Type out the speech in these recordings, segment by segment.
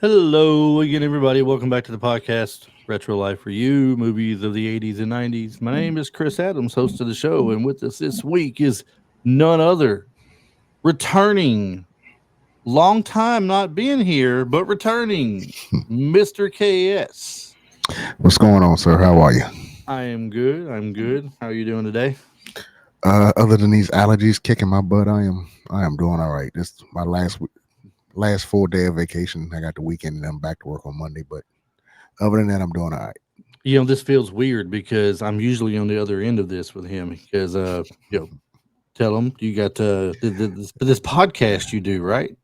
Hello again, everybody. Welcome back to the podcast, Retro Life for You, movies of the 80s and 90s. My name is Chris Adams, host of the show, and with us this week is none other, returning, long time not being here, but returning, Mr. KS. What's going on, sir? How are you? I am good. I'm good. How are you doing today? Other than these allergies kicking my butt, I am doing all right. This is my last full day of vacation. I got the weekend and I'm back to work on Monday. But other than that, I'm doing all right. This feels weird because I'm usually on the other end of this with him because, tell him you got this podcast you do, right?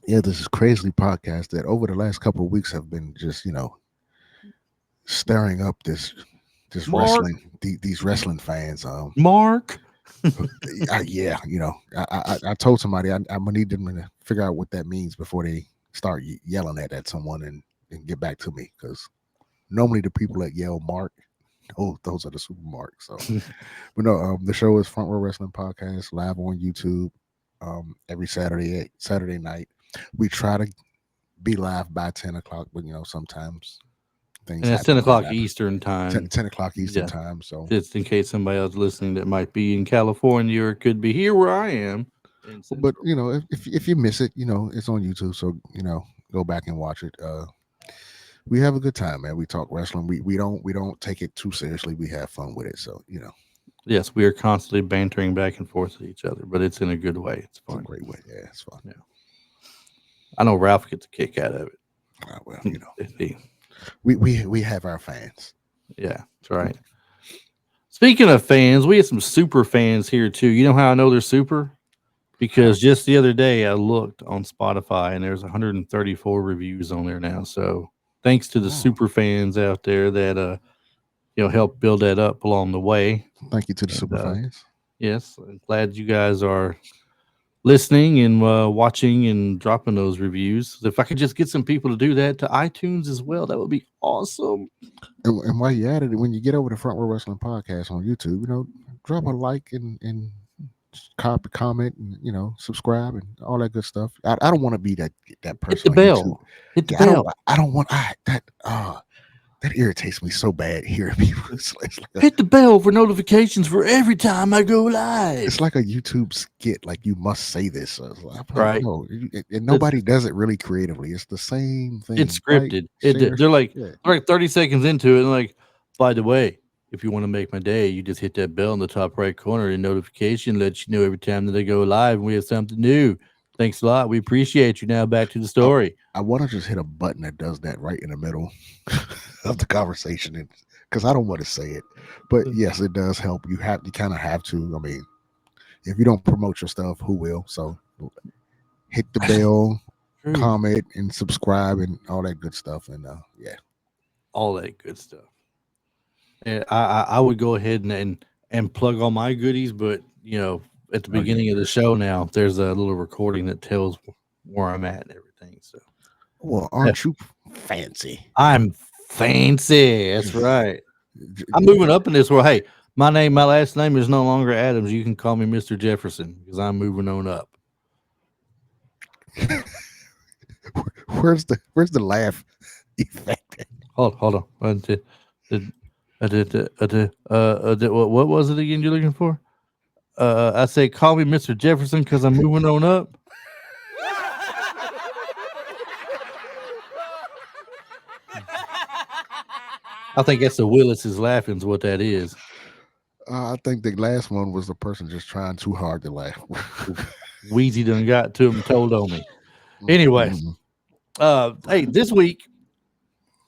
Yeah, this is crazy podcast that over the last couple of weeks have been just stirring up this Mark, these wrestling fans. Mark. Yeah, I told somebody I'm gonna need them to figure out what that means before they start yelling at someone and get back to me, because normally the people that yell Mark, those are the super marks. So, but no, the show is Front Row Wrestling Podcast, live on YouTube, every Saturday night. We try to be live by 10 o'clock, but sometimes things And it's 10 happen. o'clock Eastern 10, time. 10 o'clock Eastern Yeah. time. So, Just in case somebody else listening that might be in California or could be here where I am. but if you miss it, it's on YouTube. So go back and watch it. We have a good time, man. We talk wrestling. We don't take it too seriously. We have fun with it. So Yes, we are constantly bantering back and forth with each other, but it's in a good way. It's it's a fun. great way. Yeah, it's fun. Yeah. I know Ralph gets a kick out of it. Well, He- we have our fans. yeah, that's right. Speaking of fans, we have some super fans here too. You know how I know they're super? Because just the other day I looked on Spotify and there's 134 reviews on there now. So thanks to the Oh. super fans out there that help build that up along the way. Thank you to the And, super fans. Yes, I'm glad you guys are listening and watching and dropping those reviews. If I could just get some people to do that to iTunes as well, that would be awesome. And while you at it, when you get over to Front Row Wrestling Podcast on YouTube, drop a like and copy, comment, and subscribe and all that good stuff. I don't want to be that person Hit the on YouTube. bell. Hit the Yeah, bell. I don't want that irritates me so bad hearing people. Hit the bell for notifications for every time I go live. It's like a YouTube skit. Like, you must say this. So it's like, Right. No, and nobody does it really creatively. It's the same thing. It's scripted. Share. They're like Yeah. they're like 30 seconds into it, and like, by the way, if you want to make my day, you just hit that bell in the top right corner, and notification lets you know every time that they go live and we have something new. Thanks a lot. We appreciate you. Now back to the story. I want to just hit a button that does that right in the middle of the conversation, because I don't want to say it, but yes, it does help. You kind of have to. I mean, if you don't promote your stuff, who will? So hit the bell, comment, and subscribe, and all that good stuff. And yeah, all that good stuff. And I would go ahead and plug all my goodies, but at the beginning of the show now, there's a little recording that tells where I'm at and everything. So, well, aren't you fancy? I'm fancy. That's right. I'm moving up in this world. Hey, my last name is no longer Adams. You can call me Mr. Jefferson because I'm moving on up. Where's the laugh effect? Hold on. What was it again you're looking for? I say call me Mr. Jefferson because I'm moving on up. I think that's the Willis is laughing is what that is. I think the last one was the person just trying too hard to laugh. Wheezy done got to him and told on me. Anyway, hey, this week,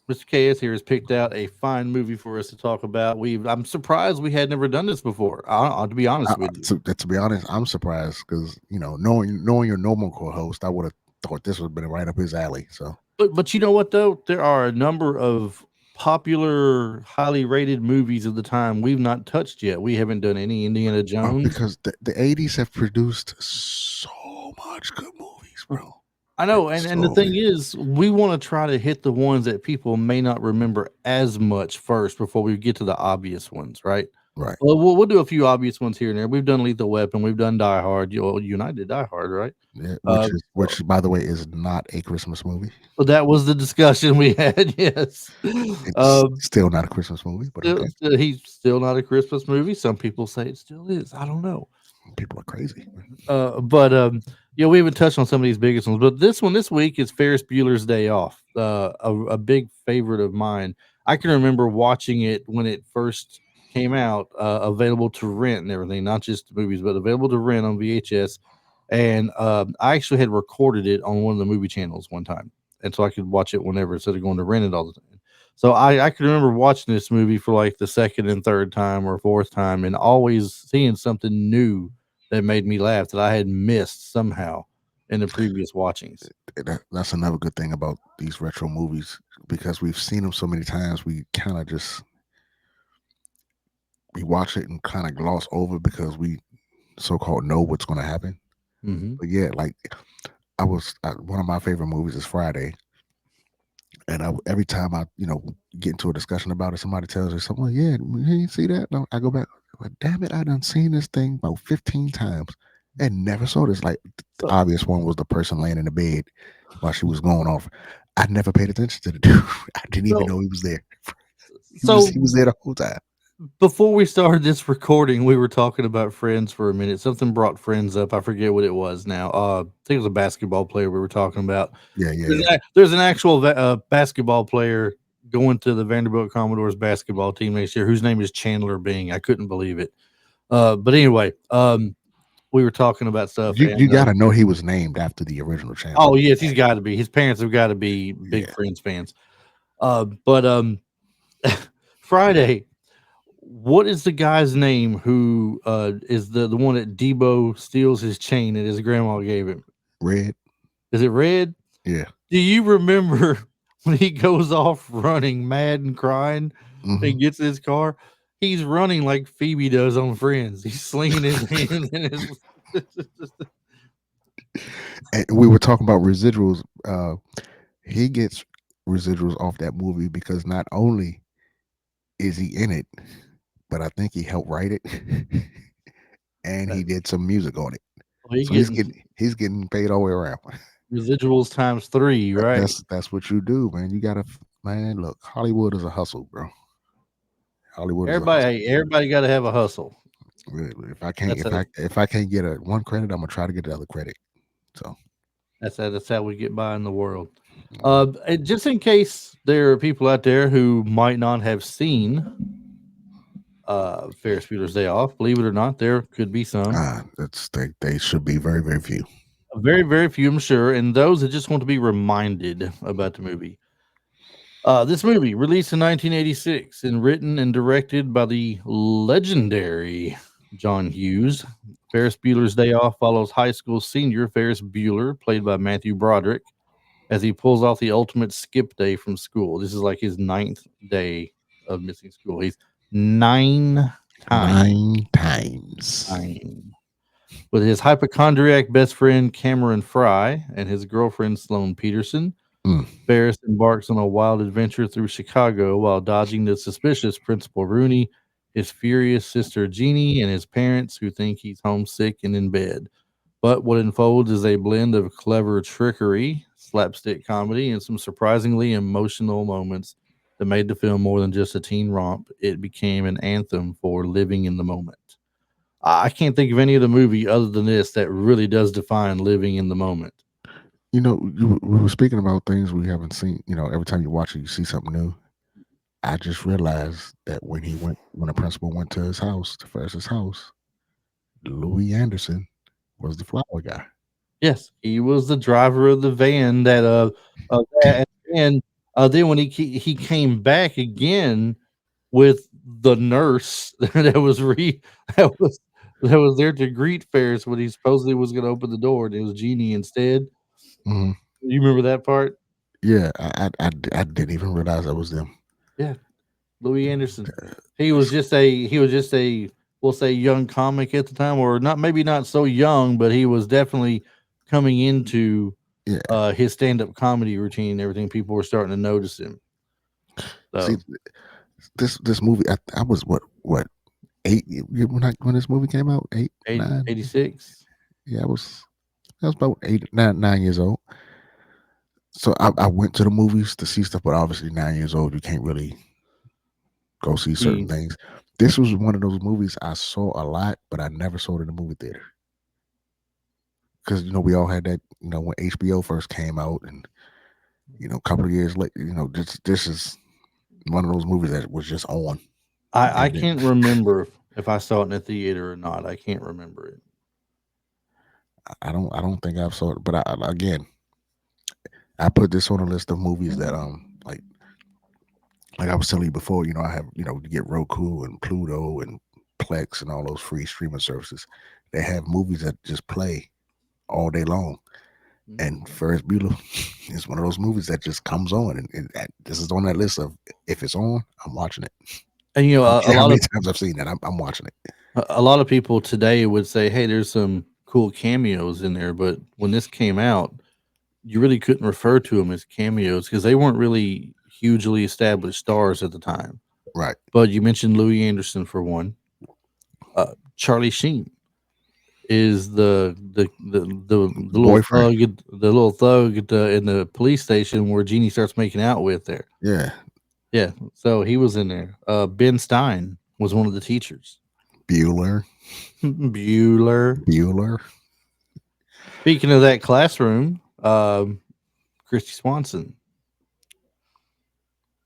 Mr. KS here has picked out a fine movie for us to talk about. I'm surprised we had never done this before. To be honest with you. To be honest, I'm surprised because knowing your normal co-host, I would have thought this would have been right up his alley. So, but you know what though, there are a number of popular, highly rated movies of the time we've not touched yet. We haven't done any Indiana Jones because the 80s have produced so much good movies, bro. I know, and the thing is, we want to try to hit the ones that people may not remember as much first before we get to the obvious ones, right? Right. Well, we'll do a few obvious ones here and there. We've done Lethal Weapon. We've done Die Hard. You and I did Die Hard, right? Yeah, Uh, which by the way is not a Christmas movie. but that was the discussion we had. Yes. It's still not a Christmas movie, but okay. He's still not a Christmas movie. Some people say it still is. I don't know. People are crazy. But we haven't touched on some of these biggest ones. But this one this week is Ferris Bueller's Day Off. A big favorite of mine. I can remember watching it when it first came out, available to rent and everything, not just movies, but available to rent on VHS. And I actually had recorded it on one of the movie channels one time, and so I could watch it whenever instead of going to rent it all the time. So I can remember watching this movie for like the second and third time or fourth time, and always seeing something new that made me laugh that I had missed somehow in the previous watchings. That's another good thing about these retro movies, because we've seen them so many times. We kind of just we watch it and kind of gloss over because we so-called know what's going to happen. Mm-hmm. But yeah, like one of my favorite movies is Friday, and every time I get into a discussion about it, somebody tells me something like, "Yeah, you see that?" No, I go back, like, damn it, I done seen this thing about 15 times and never saw this. Like the obvious one was the person laying in the bed while she was going off. I never paid attention to the dude. I didn't even know he was there. He was there the whole time. Before we started this recording, we were talking about Friends for a minute. Something brought Friends up. I forget what it was now. I think it was a basketball player we were talking about. Yeah. There's an actual basketball player going to the Vanderbilt Commodores basketball team next year whose name is Chandler Bing. I couldn't believe it. But anyway, we were talking about stuff. You got to know he was named after the original Chandler. Oh, yes, he's got to be. His parents have got to be big Friends fans. But Friday, what is the guy's name who is the one that Debo steals his chain that his grandma gave him? Red. Is it Red? Yeah. Do you remember when he goes off running, mad and crying, and gets in his car? He's running like Phoebe does on Friends. He's slinging his hands in his. And we were talking about residuals. He gets residuals off that movie because not only is he in it, but I think he helped write it, and he did some music on it. So he's getting paid all the way around. Residuals times 3, right? That's what you do, man. You gotta, man. Look, Hollywood is a hustle, bro. Hollywood. Everybody got to have a hustle. If I can't get one credit, I'm gonna try to get the other credit. So that's how we get by in the world. And just in case there are people out there who might not have seen Ferris Bueller's Day Off, believe it or not, there could be some. They should be very, very few. Very, very few, I'm sure, and those that just want to be reminded about the movie. This movie, released in 1986 and written and directed by the legendary John Hughes. Ferris Bueller's Day Off follows high school senior Ferris Bueller, played by Matthew Broderick, as he pulls off the ultimate skip day from school. This is like his 9th day of missing school. He's 9 times. With his hypochondriac best friend Cameron Frye and his girlfriend Sloane Peterson, Ferris embarks on a wild adventure through Chicago while dodging the suspicious Principal Rooney, his furious sister Jeanie, and his parents who think he's homesick and in bed. But what unfolds is a blend of clever trickery, slapstick comedy, and some surprisingly emotional moments that made the film more than just a teen romp. It became an anthem for living in the moment. I can't think of any other movie other than this that really does define living in the moment. We were speaking about things we haven't seen. Every time you watch it, you see something new. I just realized that when the principal went to his house, to Ferris's house, Louis Anderson was the flower guy. Yes, he was the driver of the van that and then when he came back again with the nurse that was there to greet Ferris when he supposedly was going to open the door, and it was Jeanie instead. Mm-hmm. You remember that part? Yeah, I didn't even realize that was them. Yeah, Louis Anderson. He was just a we'll say young comic at the time, or maybe not so young, but he was definitely coming into his stand-up comedy routine and everything. People were starting to notice him. So. See, this movie, I was what when this movie came out, 8, 9. 86. Yeah, I was about 8, 9 years old. So I went to the movies to see stuff, but obviously 9 years old, you can't really go see certain things. This was one of those movies I saw a lot, but I never saw it in the movie theater. Because we all had that, when HBO first came out, and a couple of years later, this is one of those movies that was just on. I can't remember if I saw it in the theater or not. I can't remember it. I don't think I've saw it, but again, I put this on a list of movies that like I was telling you before, I have you get Roku and Pluto and Plex and all those free streaming services. They have movies that just play all day long, and Ferris Bueller is one of those movies that just comes on, and this is on that list of if it's on, I'm watching it. And a lot how many of times I've seen that, I'm watching it. a lot of people today would say, "Hey, there's some cool cameos in there," but when this came out, you really couldn't refer to them as cameos because they weren't really hugely established stars at the time. Right. But you mentioned Louis Anderson for one. Charlie Sheen is the little Boyfriend. thug in the police station where Jeanie starts making out with there. Yeah. So he was in there. Ben Stein was one of the teachers. Bueller. Speaking of that classroom, Christy Swanson.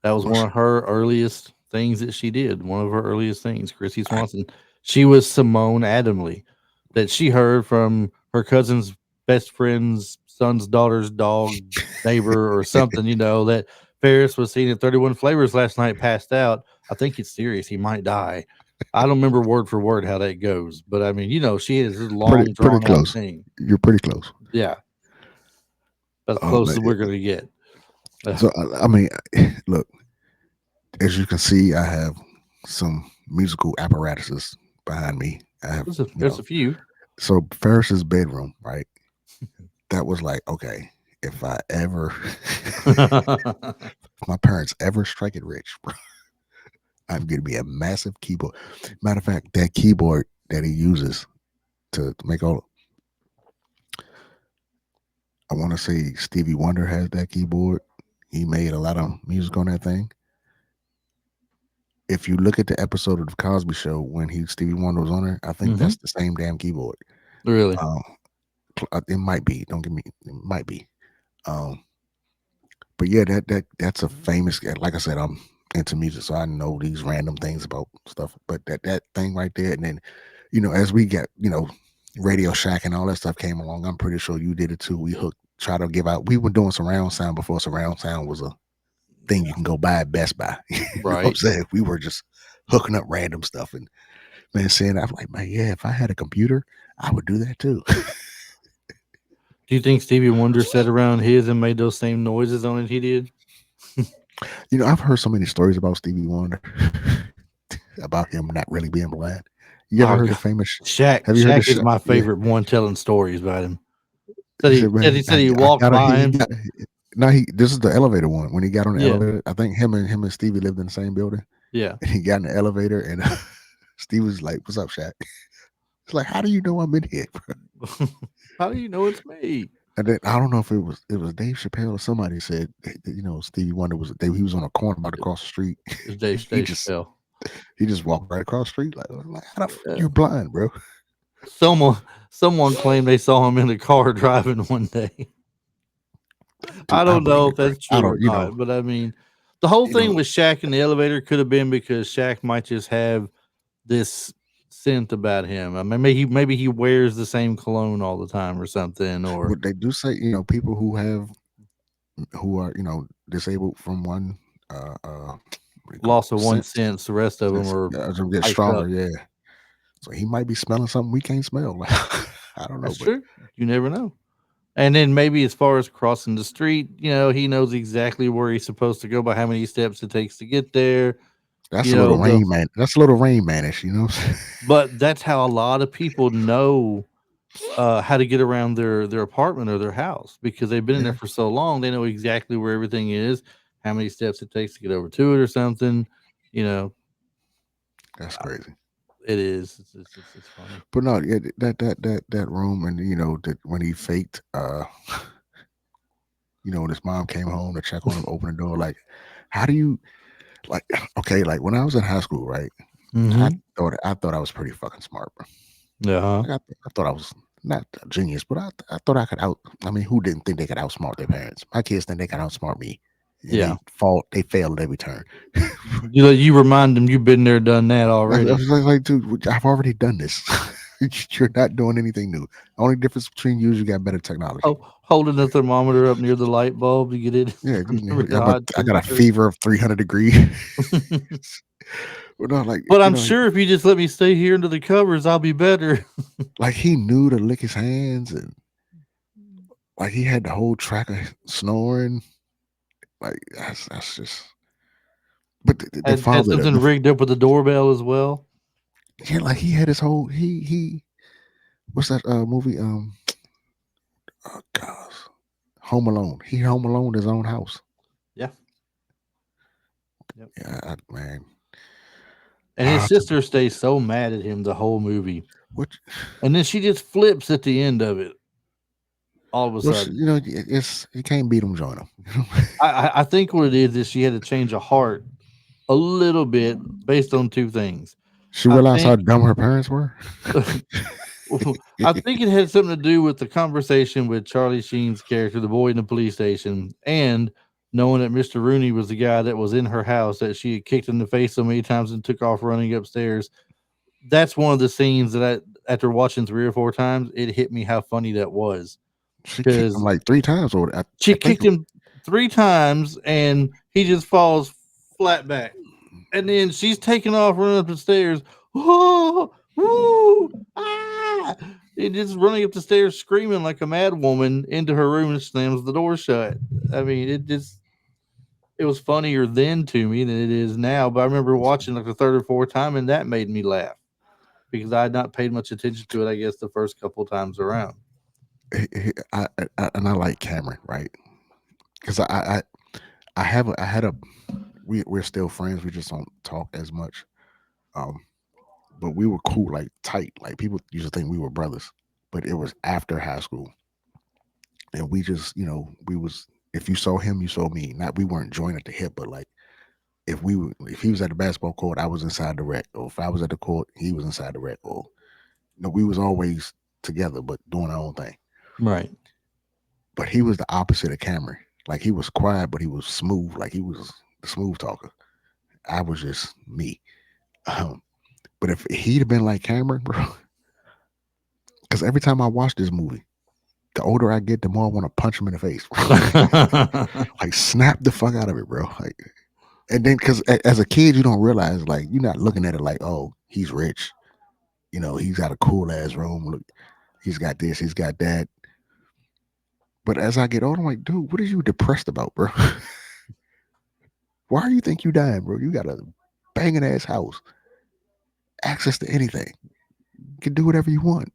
That was one of her earliest things that she did. One of her earliest things, Christy Swanson. She was Simone Adamley, that she heard from her cousin's best friend's son's daughter's dog neighbor or something, that Ferris was seen at 31 Flavors last night, passed out. I think it's serious. He might die. I don't remember word for word how that goes, but I mean, she has this long, pretty drawn out close. thing. You're pretty close. Yeah. As close as we're going to get. So, I mean, look, as you can see, I have some musical apparatuses behind me. I have, there's a few. So Ferris's bedroom, right? That was like, okay, if I ever, if my parents ever strike it rich, bro, I'm going to be a massive keyboard. Matter of fact, that keyboard that he uses to make all, I want to say Stevie Wonder has that keyboard. He made a lot of music on that thing. If you look at the episode of the Cosby Show when Stevie Wonder was on there, I think that's the same damn keyboard. Really? It might be. Don't get me. It might be. But yeah, that's a famous. Like I said, I'm into music, so I know these random things about stuff. But that thing right there, and then, as we get, Radio Shack and all that stuff came along, I'm pretty sure you did it too. We try to give out. We were doing surround sound before surround sound was a thing you can go buy at Best Buy. You know what I'm saying? We were just hooking up random stuff and saying, I'm like, man, yeah, if I had a computer, I would do that too. Do you think Stevie Wonder sat around his and made those same noises on it he did? I've heard so many stories about Stevie Wonder, about him not really being blind. You ever heard the famous Shaq? Have you heard Shaq is my favorite one telling stories about him. He said he walked by him. This is the elevator one. When he got on the elevator, I think him and Stevie lived in the same building. Yeah. And he got in the elevator and Steve was like, "What's up, Shaq?" It's like, "How do you know I'm in here, bro?" How do you know it's me? And then I don't know if it was Dave Chappelle or somebody said, Stevie Wonder he was on a corner about across the street. It's Dave Chappelle. He just walked right across the street like how the fuck you blind, bro? Someone claimed they saw him in the car driving one day. Dude, I don't know if that's true or not, but I mean, the whole thing with Shaq in the elevator could have been because Shaq might just have this scent about him. I mean, maybe he wears the same cologne all the time or something. Or what they do say, people who are disabled from one loss of one sense, the rest of them are get stronger. Yeah, so he might be smelling something we can't smell. I don't know. That's true. You never know. And then maybe as far as crossing the street, he knows exactly where he's supposed to go by how many steps it takes to get there. That's a little Rain Man. That's a little Rain Manish, But that's how a lot of people know how to get around their apartment or their house because they've been in there for so long. They know exactly where everything is, how many steps it takes to get over to it or something. That's crazy. It is. It's funny. But no, yeah, that room, and that when he faked, when his mom came home to check on him, open the door, like, how do you, like, okay, like when I was in high school, right? I Mm-hmm. thought I was pretty fucking smart, bro. Yeah. Like, I thought I was not a genius, but I thought I could out. I mean, who didn't think they could outsmart their parents? My kids think they can outsmart me, and Yeah. they failed at every turn. You remind them you've been there, done that I already. was like, dude, I've already done this. You're not doing anything new. The only difference between you is you got better technology. Oh, holding the thermometer up near the light bulb to get it Yeah, real hot I got a temperature. fever of 300 degrees. But no, like But I'm sure if you just let me stay here under the covers, I'll be better. like he knew to lick his hands, and like he had the whole track of snoring. Like that's just. But the Had father, something rigged up with the doorbell as well. yeah, like he had his whole he. What's that movie? Oh gosh, Home Alone. He Home Alone his own house. Yeah. Yep. Yeah, man. And his sister stays so mad at him the whole movie. What? And then she just flips at the end of it all of a Well, sudden. it's you can't beat him, join him. I think what it is she had to change a heart a little bit based on two things. She I realized how think dumb her parents were. I think it had something to do with the conversation with Charlie Sheen's character, the boy in the police station, and knowing that Mr. Rooney was the guy that was in her house that she had kicked in the face so many times and took off running upstairs. That's one of the scenes that after watching 3 or 4 times, it hit me how funny that was. She kicked him Because like 3 times, or she I think. kicked him 3 times and he just falls flat back. And then she's taking off running up the stairs. Oh, woo, ah! And just running up the stairs screaming like a mad woman into her room and slams the door shut. I mean, it was funnier then to me than it is now. But I remember watching like the third or fourth time and that made me laugh because I had not paid much attention to it, I guess, the first couple of times around. And I like Cameron, right? Because I have I had a we're still friends. We just don't talk as much. Um, but we were cool, like tight. Like people used to think we were brothers, but it was after high school, and we just we was if you saw him, you saw me. Not we weren't joined at the hip, but like if he was at the basketball court, I was inside the rec, or if I was at the court, he was inside the rec, or we was always together, but doing our own thing. Right. But he was the opposite of Cameron. Like he was quiet, but he was smooth. Like he was the smooth talker. I was just me. But if he'd have been like Cameron, bro, because every time I watch this movie, the older I get, the more I want to punch him in the face. Like snap the fuck out of it, bro. Like, and then because as a kid, you don't realize, like, you're not looking at it like, oh, he's rich. He's got a cool ass room. Look, he's got this, he's got that. But as I get older, I'm like, dude, what are you depressed about, bro? Why do you think you dying, bro? You got a banging ass house, access to anything. You can do whatever you want.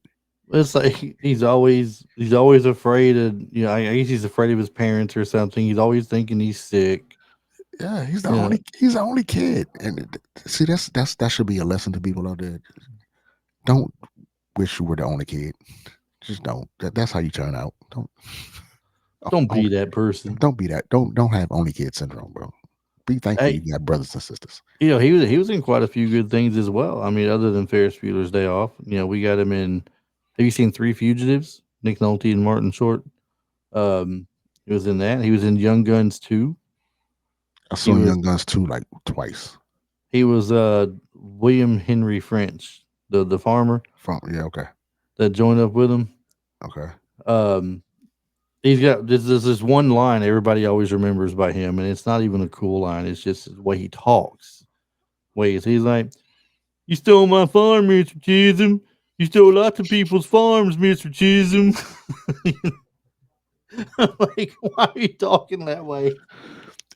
It's like he's always afraid of I guess he's afraid of his parents or something. He's always thinking he's sick. Yeah, he's the Yeah. only kid. And see, that should be a lesson to people out there. Don't wish you were the only kid. Just don't. That's how you turn out. Don't be that person. Don't be that. Don't have only kid syndrome, bro. Be thankful Hey, you got brothers and sisters. he was in quite a few good things as well. I mean, other than Ferris Bueller's Day Off, we got him in. Have you seen Three Fugitives? Nick Nolte and Martin Short. He was in that. He was in Young Guns 2. I saw Young Guns 2 like twice. He was William Henry French, the farmer. Yeah, okay. That joined up with him. Okay. He's got this one line everybody always remembers by him, and it's not even a cool line. It's just the way he talks. He's like, "You stole my farm, Mr. Chisholm. You stole lots of people's farms, Mr. Chisholm." I'm like, why are you talking that way?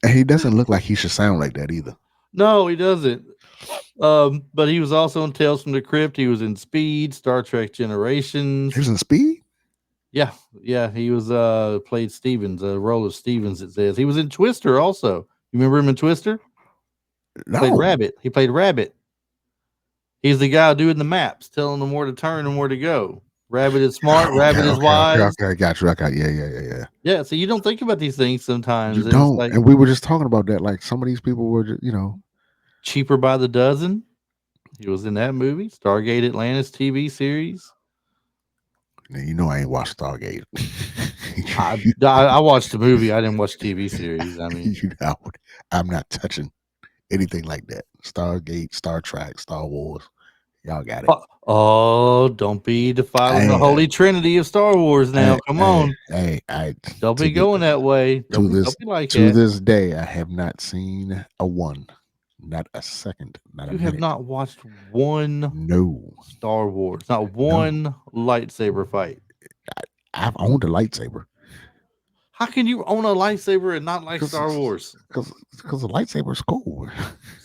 And he doesn't look like he should sound like that either. No, he doesn't. But he was also in Tales from the Crypt. He was in Speed, Star Trek Generations. He was in Speed? Yeah. He was played Stevens, the role of Stevens, it says. He was in Twister also. You remember him in Twister? No. He played Rabbit. He He's the guy doing the maps, telling them where to turn and where to go. Rabbit is smart. Oh, okay, Rabbit is okay, okay, wise. okay. I got you. I got yeah. Yeah. So you don't think about these things You sometimes, and it's don't. like And we were just talking about that. Like some of these people were, cheaper by the dozen. He was in that movie, Stargate Atlantis TV series. I ain't watched Stargate. I watched the movie. I didn't watch TV series. I mean, you know, I'm not touching anything like that. Stargate, Star Trek, Star Wars. Y'all got it. oh, don't be defiling the Hey, holy trinity of Star Wars now. Come on, I don't to be the, going that way. to this Don't be like to that. this day, I have not seen a one, not a second, not a You have minute. not watched one No, Star Wars, not no. one lightsaber fight. I've owned a lightsaber How can you own a lightsaber and not like because Star Wars? because the lightsaber is cool.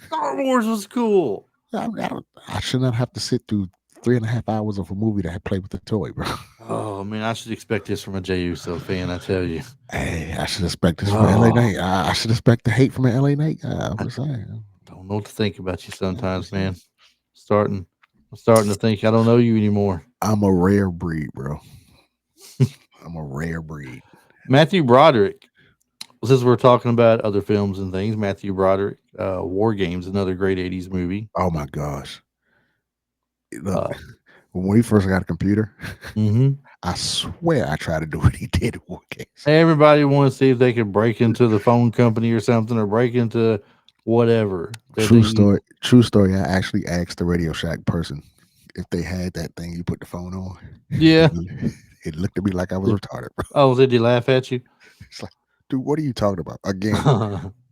Star Wars was cool. I should not have to sit through 3.5 hours of a movie that I play with the toy, bro. Oh man, I should expect this from a Jey Uso fan. I tell you. Hey, I should expect this from LA Knight. I should expect the hate from an LA Knight. I'm just saying. Don't know what to think about you sometimes, man. I'm starting to think I don't know you anymore. I'm a rare breed, bro. I'm a rare breed. Matthew Broderick. Since we're talking about other films and things, Matthew Broderick, War Games, another great '80s movie. Oh my gosh. Look, Uh, when we first got a computer, mhm. I swear I tried to do what he did in War Games. Everybody wants to see if they could break into the phone company or something, or break into whatever. True story. True story. I actually asked the Radio Shack person if they had that thing you put the phone on. Yeah. It looked at me like I was retarded, bro. Oh, did he laugh at you? It's like, dude, what are you talking about? Again,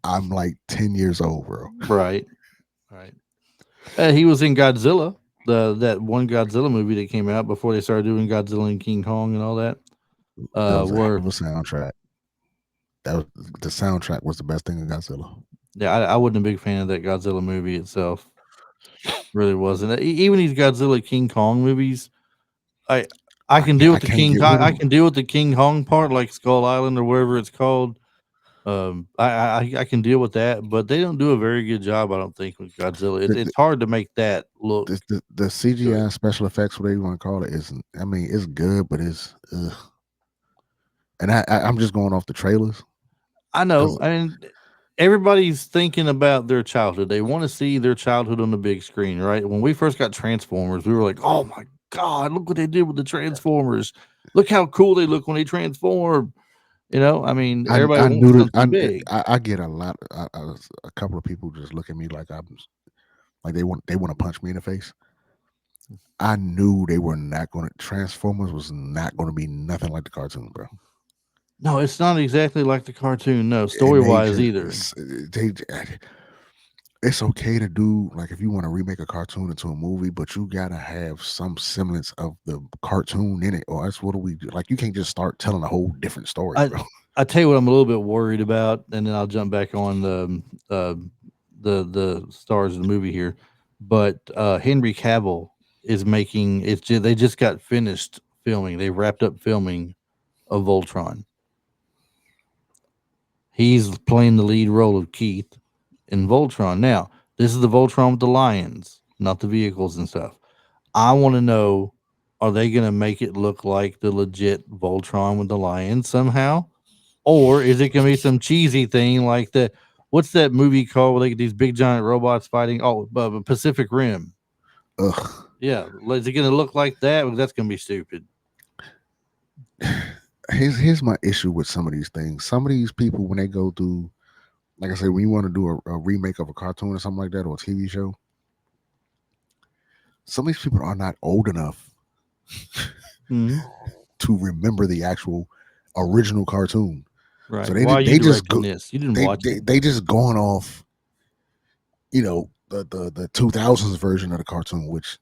I'm like 10 years old, bro. Right. He was in Godzilla, that one Godzilla movie that came out before they started doing Godzilla and King Kong and all that. That was a heck Where of a soundtrack. The soundtrack was the best thing in Godzilla. yeah, I wasn't a big fan of that Godzilla movie itself. Really wasn't. Even these Godzilla King Kong movies, I can deal with the can't King get Kong. with I them. can deal with the King Kong part, like Skull Island or wherever it's called. I can deal with that, but they don't do a very good job, I don't think, with Godzilla. It's hard to make that look. The CGI special effects, whatever you want to call it, isn't. I mean, it's good, but it's. And I'm just going off the trailers. I know. I mean, everybody's thinking about their childhood. They want to see their childhood on the big screen, right? When we first got Transformers, we were like, "Oh my god, look what they did with the Transformers! Look how cool they look when they transform." I mean, everybody I wants knew that. something big. I get a lot. A couple of people just look at me like I'm like they want to punch me in the face. I knew they were not going to. Transformers was not going to be nothing like the cartoon, bro. No, it's not exactly like the cartoon. No, story wise either. It's okay to do, like, if you want to remake a cartoon into a movie, but you gotta have some semblance of the cartoon in it, or else what do we do? Like, you can't just start telling a whole different story, bro. I tell you what, I'm a little bit worried about, and then I'll jump back on the stars of the movie here. But Henry Cavill is making it's. They just got finished filming. They wrapped up filming of Voltron. He's playing the lead role of Keith in Voltron. Now, this is the Voltron with the lions, not the vehicles and stuff. I want to know, are they going to make it look like the legit Voltron with the lions somehow? Or is it going to be some cheesy thing like the, what's that movie called where they get these big giant robots fighting? Oh, Pacific Rim. Ugh. Yeah. Is it going to look like that? Well, that's going to be stupid. Here's my issue with some of these things. Some of these people, when they go through, like I said, when you want to do a remake of a cartoon or something like that, or a TV show, some of these people are not old enough to remember the actual original cartoon. Right. So they just go this. You didn't watch it. They just going off, the 2000s version of the cartoon, which,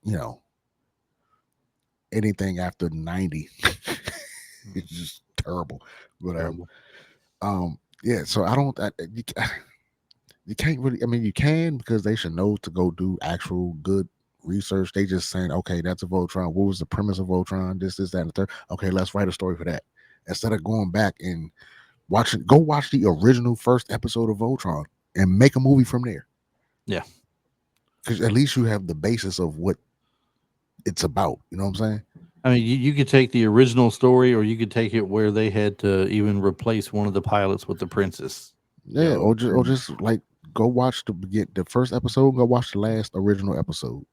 anything after 90 is just terrible. But yeah, so I don't you can't really, I mean, you can, because they should know to go do actual good research. They just saying, okay, that's a Voltron. What was the premise of Voltron? This, that, and the third. Okay, let's write a story for that. Instead of going back and go watch the original first episode of Voltron and make a movie from there. Yeah. because at least you have the basis of what it's about. You know what I'm saying? I mean, you could take the original story, or you could take it where they had to even replace one of the pilots with the princess. Yeah, or just like go watch the first episode, go watch the last original episode,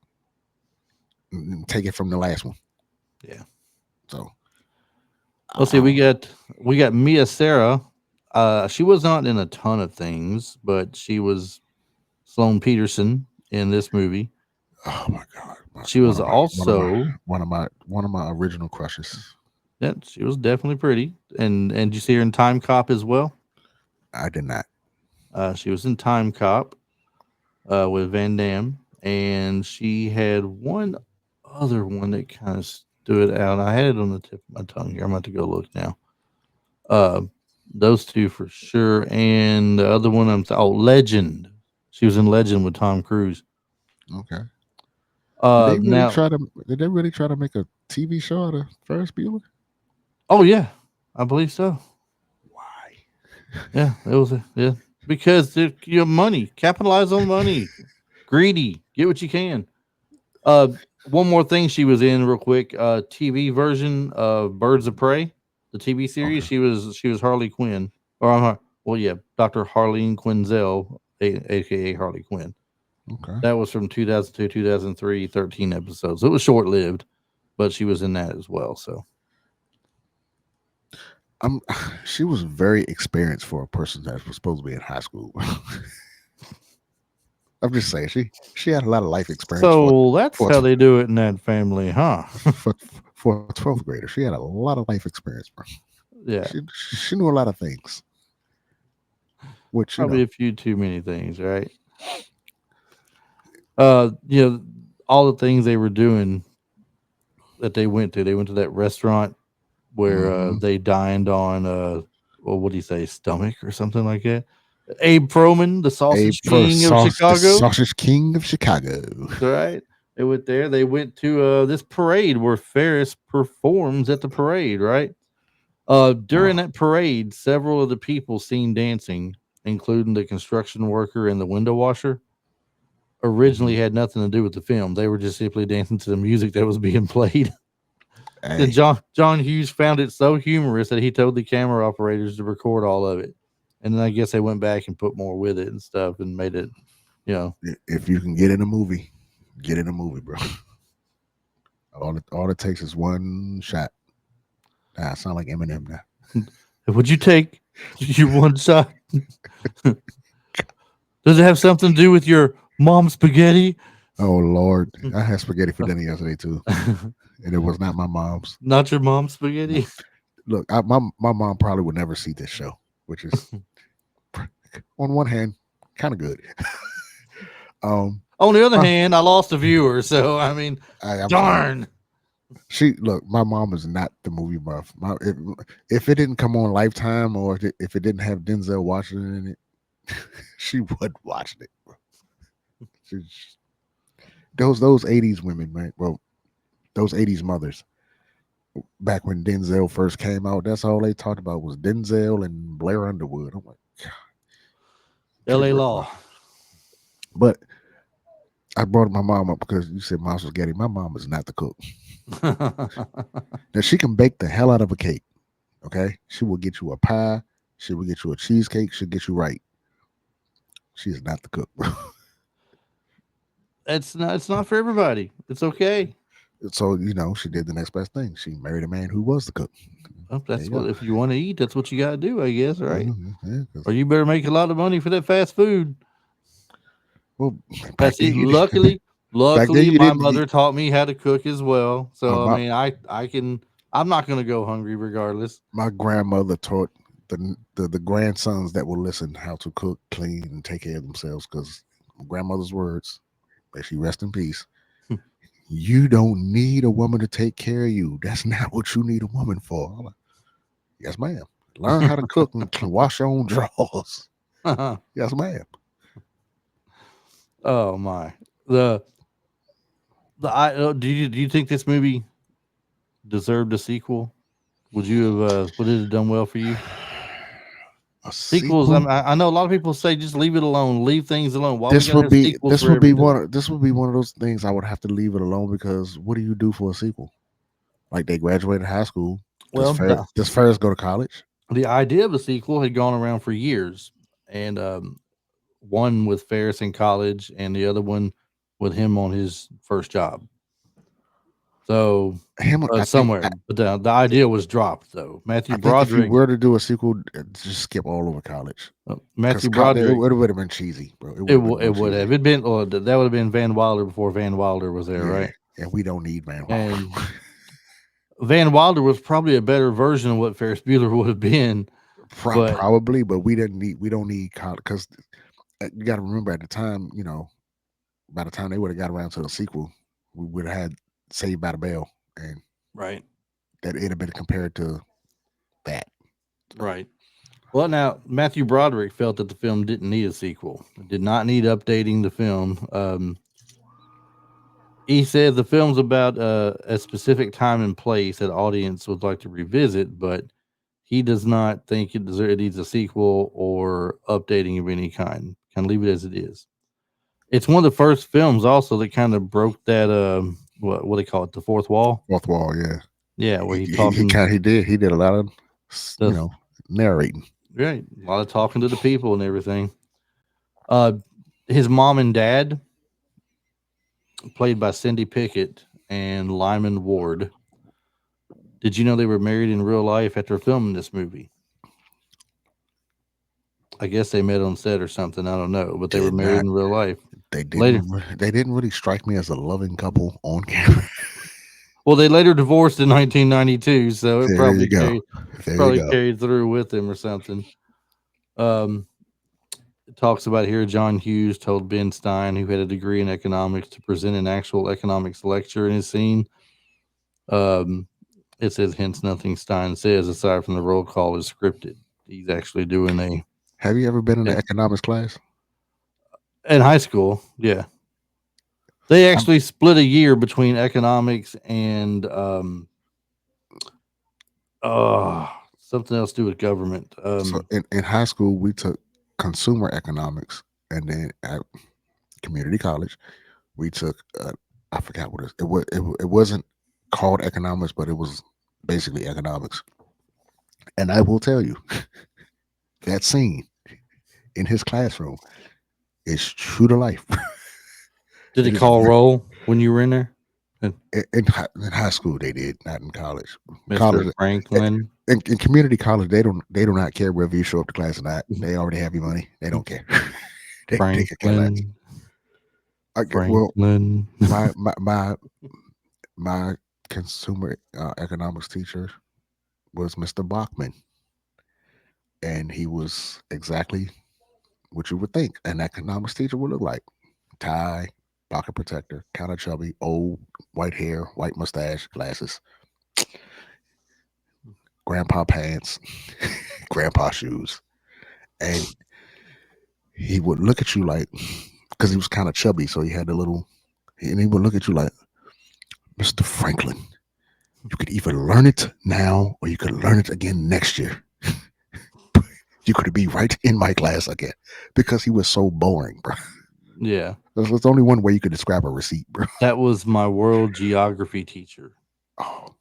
and take it from the last one. Yeah. So Let's see. We got Mia Sarah. She was not in a ton of things, but she was Sloane Peterson in this movie. oh my god, She was also one of my original crushes. yeah, she was definitely pretty. And you see her in Time Cop as well. I did not. She was in Time Cop with Van Damme, and she had one other one that kind of stood out. I had it on the tip of my tongue here. I'm about to go look now. Uh, those two for sure, and the other one Legend. She was in Legend with Tom Cruise. Okay. Now, Did they really try to make a TV show out of Ferris Bueller? oh yeah, I believe so. Why? Yeah, it was yeah because you have money, capitalize on money, greedy, get what you can. Uh, one more thing she was in real quick. TV version of Birds of Prey, the TV series. Okay. She was Harley Quinn, or well, yeah, Dr. Harleen Quinzel, aka Harley Quinn. Okay. That was from 2002, 2003, 13 episodes. It was short lived, but she was in that as well. So She was very experienced for a person that was supposed to be in high school. I'm just saying she had a lot of life experience so that's for how they do it in that family, huh? for for a 12th grader. She had a lot of life experience, bro. Yeah, She knew a lot of things. Which probably a few too many things, right? You know, all the things they were doing that they went to. They went to that restaurant where mhm. they dined on well, what do you say, stomach or something like that. Abe Froman, the Abe sausage for king of the Chicago. sausage king of Chicago. Right. They went there. They went to this parade where Ferris performs at the parade, right? During Oh, that parade, several of the people seen dancing, including the construction worker and the window washer, originally mhm. had nothing to do with the film. They were just simply dancing to the music that was being played. And Hey, John Hughes found it so humorous that he told the camera operators to record all of it. And then I guess they went back and put more with it and stuff and made it, you know. if you can get in a movie, get in a movie, bro. All it takes is one shot. I sound like Eminem now. Would you take your one shot? Does it have something to do with your mom's spaghetti? Oh Lord, I had spaghetti for dinner yesterday too, and it was not my mom's. Not your mom's spaghetti? Look, my mom probably would never see this show, which is on one hand kind of good. On the other my, hand, I lost a viewer, so I mean, I'm darn. sorry. My mom is not the movie buff. If it didn't come on Lifetime or if it didn't have Denzel Washington in it, she would watch it. Bro. She's, those 80s women, man. Well, those 80s mothers. Back when Denzel first came out, that's all they talked about was Denzel and Blair Underwood. I'm like, LA God. Law. But I brought my mom up because you said mom's spaghetti. My mom is not the cook. Now she can bake the hell out of a cake. Okay, she will get you a pie. She will get you a cheesecake. She'll get you right. She is not the cook, bro. It's not for everybody. It's okay. So she did the next best thing. She married a man who was the cook. Well, There that's you what go. if you want to eat, that's what you got to do, I guess, right? Yeah, Or you better make a lot of money for that fast food. well, back That's then it. you did. Luckily, Back then luckily, you my didn't. mother taught me how to cook as well. So I My mean, I can. I'm not going to go hungry regardless. my grandmother taught the grandsons that will listen how to cook, clean, and take care of themselves. Because grandmother's words, may she rest in peace. You don't need a woman to take care of you. That's not what you need a woman for. I'm like, yes, ma'am. Learn how to cook and wash your own drawers. Yes, ma'am. Oh my. The do you think this movie deserved a sequel? Would it have done well for you? A Sequels. sequel? I know a lot of people say just leave it alone, leave things alone. Why we This gotta would have be sequels for everything? this would be one of those things I would have to leave it alone because what do you do for a sequel? Like they graduated high school. Well, Does Ferris go to college? the idea of a sequel had gone around for years, and one with Ferris in college, and the other one with him on his first job. So Him, I think. somewhere, but the idea was dropped though. I think if you were to do a sequel, just skip all over college because Matthew it Broderick, would have been cheesy, bro. It would it have been real would cheesy. have it been that would have been Van Wilder before Van Wilder was there, Yeah, right? and we don't need Van Wilder. And Van Wilder was probably a better version of what Ferris Bueller would have been. Probably, but we don't need college because you got to remember at the time, by the time they would have got around to the sequel, we would have had Saved by the Bell, and Right. that it'd have been compared to that. Right. Well, now Matthew Broderick felt that the film didn't need a sequel. It did not need updating the film. He said the film's about a specific time and place that audience would like to revisit, but he does not think it needs a sequel or updating of any kind. Kind of leave it as it is. It's one of the first films also that kind of broke that what do they call it, the fourth wall? Fourth wall, yeah. Yeah, where he did a lot of narrating. Right, a lot of talking to the people and everything. His mom and dad, played by Cindy Pickett and Lyman Ward. Did you know they were married in real life after filming this movie? I guess they met on set or something. I don't know, but they were married in real life. They didn't really strike me as a loving couple on camera. Well, they later divorced in 1992, so it probably carried through with them or something. It talks about here John Hughes told Ben Stein, who had a degree in economics, to present an actual economics lecture in his scene. It says, hence nothing Stein says aside from the roll call is scripted. He's actually doing a. Have you ever been in an economics class? In high school, yeah. They actually split a year between economics and something else to do with government. So in high school, we took consumer economics, and then at community college, we took I forgot what it wasn't called economics, but it was basically economics. And I will tell you, that scene in his classroom is true to life. Did it call roll when you were in there? In high school, they did, not in college. Mr. College, Franklin. In community college, they do not care whether you show up to class or not. They already have your money. They don't care. Franklin. Franklin. My consumer economics teacher was Mr. Bachman, and he was exactly what you would think an economics teacher would look like: tie, pocket protector, kind of chubby, old, white hair, white mustache, glasses, grandpa pants, grandpa shoes. And he would look at you like, because he was kind of chubby, so he had and he would look at you like, Mr. Franklin, you could either learn it now or you could learn it again next year. You could be right in my class again, because he was so boring, bro. Yeah. There's only one way you could describe a receipt, bro. That was my world geography teacher. Oh,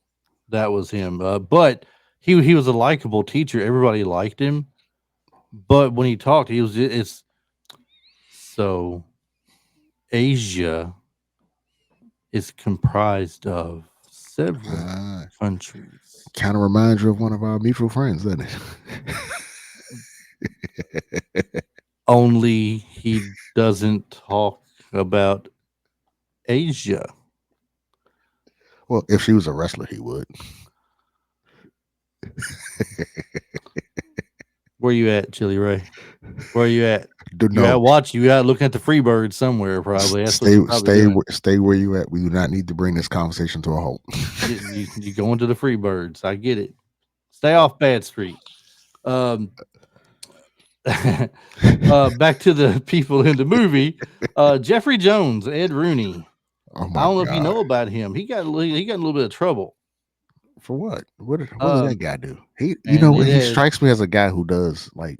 that was him. But he was a likable teacher. Everybody liked him. But when he talked, so Asia is comprised of several countries. Kind of reminds you of one of our mutual friends, doesn't it? Only he doesn't talk about Asia. Well, if she was a wrestler, he would. Where you at, Chili Ray? Where you at? You out looking at the Freebird somewhere, probably. Stay where you at. We do not need to bring this conversation to a halt. you going to the Freebirds. I get it. Stay off Bad Street. Back to the people in the movie. Jeffrey Jones, Ed Rooney. Oh I don't know if you know about him. He got in a little bit of trouble. For what? What does that guy do? He strikes me as a guy who does like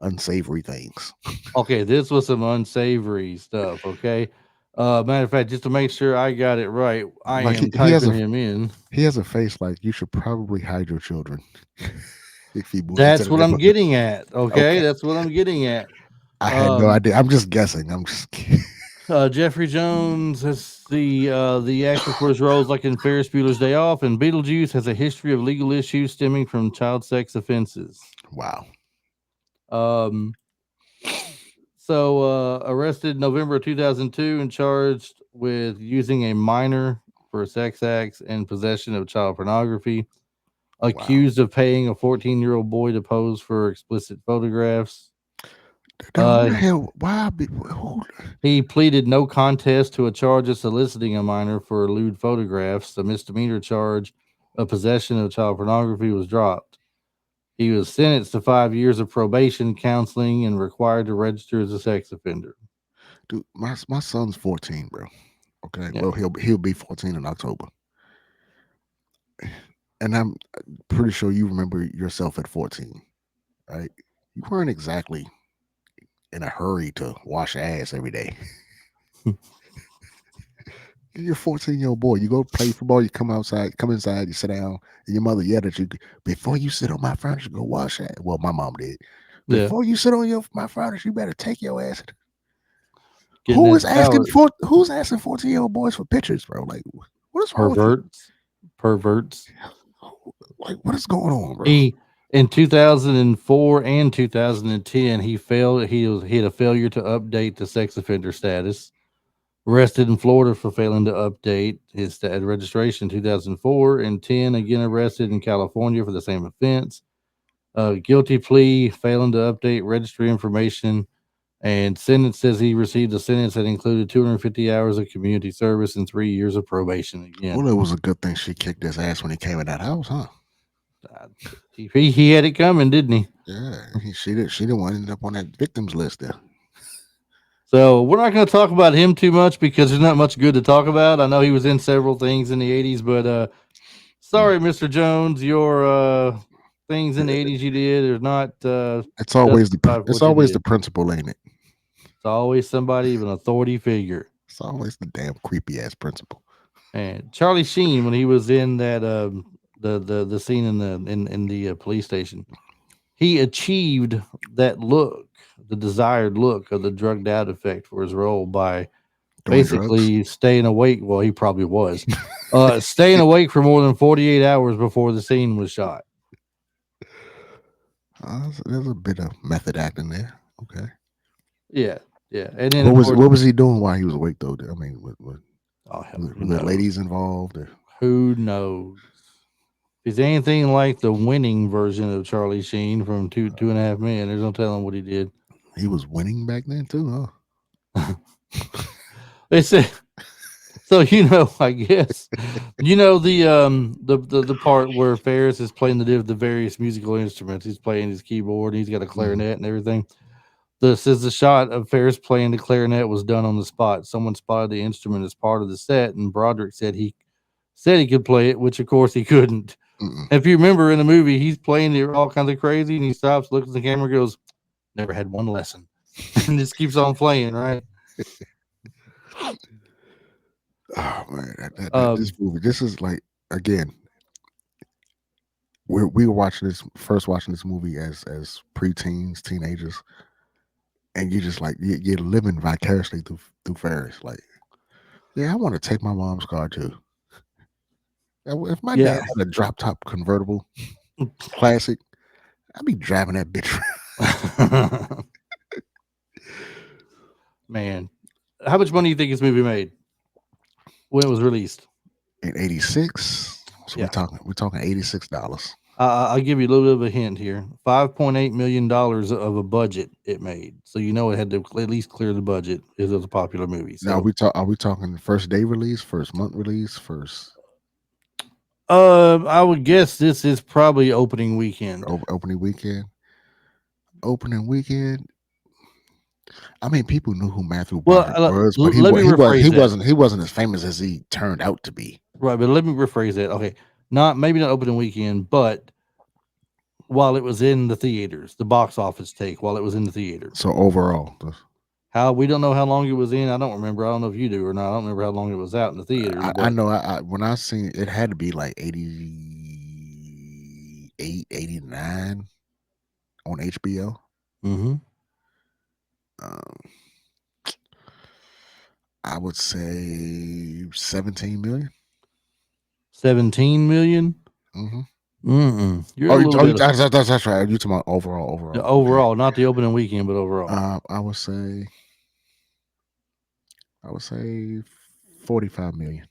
unsavory things. Okay, this was some unsavory stuff. Okay. Matter of fact, just to make sure I got it right, I Like am he has typing him in. he has a face like you should probably hide your children if he moves into That's the what I'm neighborhood. getting at. Okay, Okay, that's what I'm getting at. I had no Um, idea. I'm just guessing. I'm just kidding. Jeffrey Jones is the actor for his roles like in Ferris Bueller's Day Off, and Beetlejuice has a history of legal issues stemming from child sex offenses. Wow. Um, arrested November 2002 and charged with using a minor for sex acts and possession of child pornography. Wow. Accused of paying a 14-year-old boy to pose for explicit photographs. Who the Uh, hell? Why? Who, he pleaded no contest to a charge of soliciting a minor for lewd photographs. The misdemeanor charge of possession of child pornography was dropped. He was sentenced to 5 years of probation, counseling, and required to register as a sex offender. dude, my son's 14, bro. Okay, Yeah. well he'll be 14 in October, and I'm pretty sure you remember yourself at 14, right? You weren't exactly in a hurry to wash your ass every day. You're a 14-year-old boy. You go play football. You come inside. You sit down, and your mother yelled at you before you sit on my furniture. Go wash that. Well, my mom did. Yeah. Before you sit on my furniture, you better take your ass. Getting Who that is asking shower. Who's asking 14-year-old boys for pictures, bro? Like, what is wrong with you? Perverts. Like, what is going on, bro? He in 2004 and 2010 he had a failure to update the sex offender status. Arrested in Florida for failing to update his registration in 2004 and 10 again arrested in California for the same offense. Guilty plea, failing to update registry information, and sentence says he received a sentence that included 250 hours of community service and 3 years of probation. Again, Well, it was a good thing she kicked his ass when he came in that house, huh? he had it coming, didn't he? Yeah, she didn't want to end up on that victims list there. So we're not going to talk about him too much because there's not much good to talk about. I know he was in several things in the 80s, but sorry, Mr. Jones, your things in the 80s you did are not It's always justified for it's what you always did. the principal, ain't it? It's always somebody of an authority figure. It's always the damn creepy ass principal. And Charlie Sheen, when he was in that the scene in the police station, he achieved that look, the desired look of the drugged out effect for his role by Doing drugs. basically staying awake. Well, he probably was staying awake for more than 48 hours before the scene was shot. There's a bit of method acting there. Okay. Yeah, and then What was he doing while he was awake though? I mean, were the ladies involved? Or? Who knows? If he's anything like the winning version of Charlie Sheen from Two and a Half Men, there's no telling what he did. He was winning back then too, huh? They said so. I guess the part where Ferris is playing the various musical instruments. He's playing his keyboard. And he's got a clarinet and everything. This is the shot of Ferris playing the clarinet was done on the spot. Someone spotted the instrument as part of the set, and Broderick said he could play it, which of course he couldn't. If you remember in the movie, he's playing it all kinds of crazy, and he stops, looks at the camera, goes, "Never had one lesson," and just keeps on playing, right? Oh man, this movie. This is like again. We were watching this movie as preteens, teenagers, and you just like you're living vicariously through Ferris. Like, yeah, I want to take my mom's car too. If my dad had a drop top convertible classic, I'd be driving that bitch around. Man, how much money do you think this movie made when it was released? In '86, so we're talking $86. I'll give you a little bit of a hint here. $5.8 million of a budget it made, so it had to at least clear the budget. It was a popular movie. So now are we talking first day release, first month release, first? I would guess this is probably opening weekend. Opening weekend. I mean, people knew who Matthew Broderick was, but he wasn't as famous as he turned out to be. Right, but let me rephrase that. Okay, maybe not opening weekend, but while it was in the theaters, the box office take while it was in the theater. So overall, How we don't know how long it was in. I don't remember. I don't know if you do or not. I don't remember how long it was out in the theaters. I know when I seen it had to be like 88, 89 on HBO. Mm-hmm. Um, I would say 17 million. 17 million. Mm-hmm. You're a little bit that's right. You talking about overall? overall, not the opening weekend, but overall. I would say 45 million.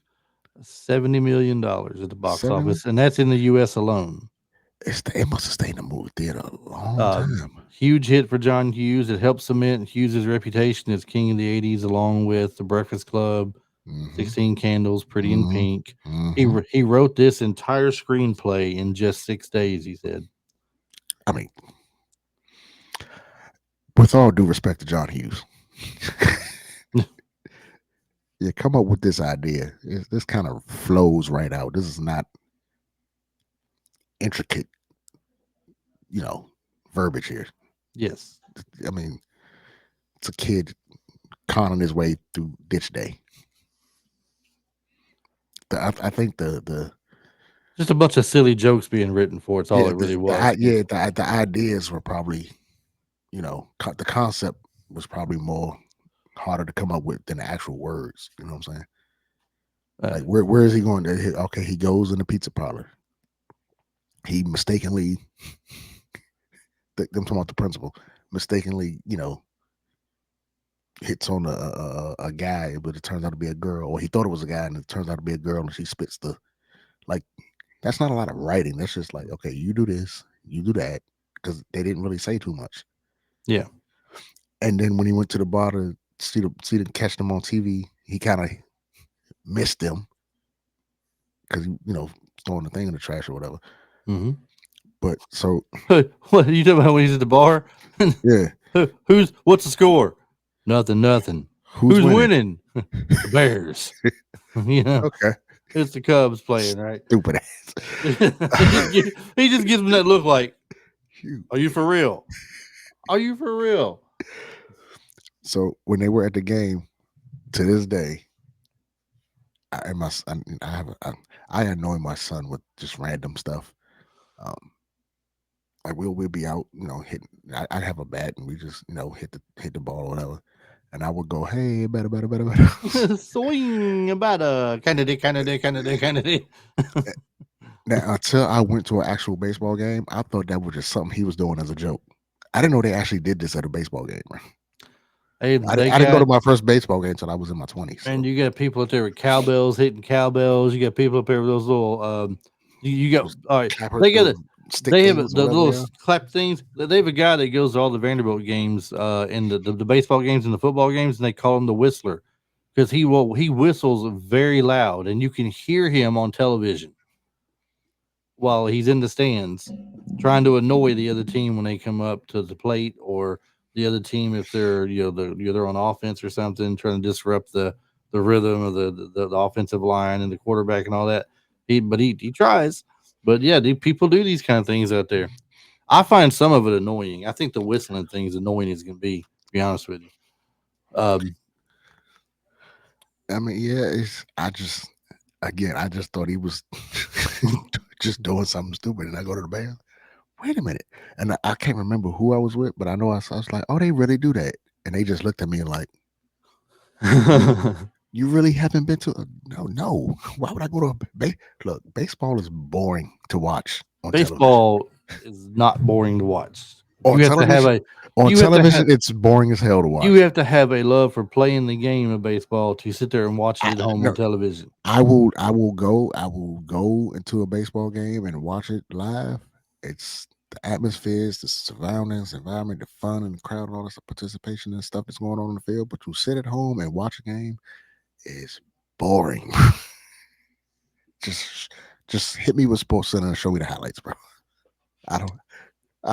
$70 million at the box 70 million? office, and that's in the U.S. alone. It must have stayed in the movie theater a long time. Huge hit for John Hughes. It helped cement Hughes' reputation as king of the 80s, along with The Breakfast Club, 16 Candles, Pretty in Pink. He wrote this entire screenplay in just 6 days, he said. I mean, with all due respect to John Hughes, you come up with this idea. This kind of flows right out. This is not intricate, verbiage here. Yes. I mean, it's a kid conning his way through ditch day. I think the just a bunch of silly jokes being written for it's all it really was. The ideas were probably, the concept was probably more harder to come up with than the actual words. You know what I'm saying? Like where is he going? Okay, he goes in the pizza parlor. He mistakenly, I'm talking about the principal, mistakenly, hits on a guy, but it turns out to be a girl, or he thought it was a guy, and it turns out to be a girl, and she spits that's not a lot of writing. That's just like, okay, you do this, you do that, because they didn't really say too much. Yeah. And then when he went to the bar to see them catch them on TV, he kind of missed them because throwing the thing in the trash or whatever. Mm-hmm. But so what are you talking about when he's at the bar? Yeah. What's the score? Nothing. Who's winning? The Bears. Okay. It's the Cubs playing, right? Stupid ass. he just gives him that look like, are you for real? Are you for real? So when they were at the game, to this day, I annoy my son with just random stuff. Like we'll be out, hitting. I'd have a bat and we just, hit the ball or whatever. And I would go, hey, better. Swing, better. Kind of. Now, until I went to an actual baseball game, I thought that was just something he was doing as a joke. I didn't know they actually did this at a baseball game. Hey, I didn't go to my first baseball game until I was in my 20s. And you got people up there with cowbells, hitting cowbells. You got people up there with those little, you got, all right, they have the little clap things. They have a guy that goes to all the Vanderbilt games, and the baseball games and the football games, and they call him the Whistler because he whistles very loud, and you can hear him on television while he's in the stands trying to annoy the other team when they come up to the plate, or the other team if they're they're on offense or something, trying to disrupt the rhythm of the offensive line and the quarterback and all that. He tries. But yeah, people do these kind of things out there. I find some of it annoying. I think the whistling thing is annoying as can be, to be honest with you. I mean, yeah, I just thought he was just doing something stupid, and I go to the band. Wait a minute, and I can't remember who I was with, but I know I was like, oh, they really do that, and they just looked at me and like, you really haven't been to no. Why would I go to look? Baseball is boring to watch on baseball is not boring to watch. On television, it's boring as hell to watch. You have to have a love for playing the game of baseball to sit there and watch it at home on television. I will go into a baseball game and watch it live. It's the atmospheres, the surroundings, environment, the fun and the crowd and all this participation and stuff that's going on in the field. But to sit at home and watch a game is boring. just hit me with Sports Center and show me the highlights, bro. I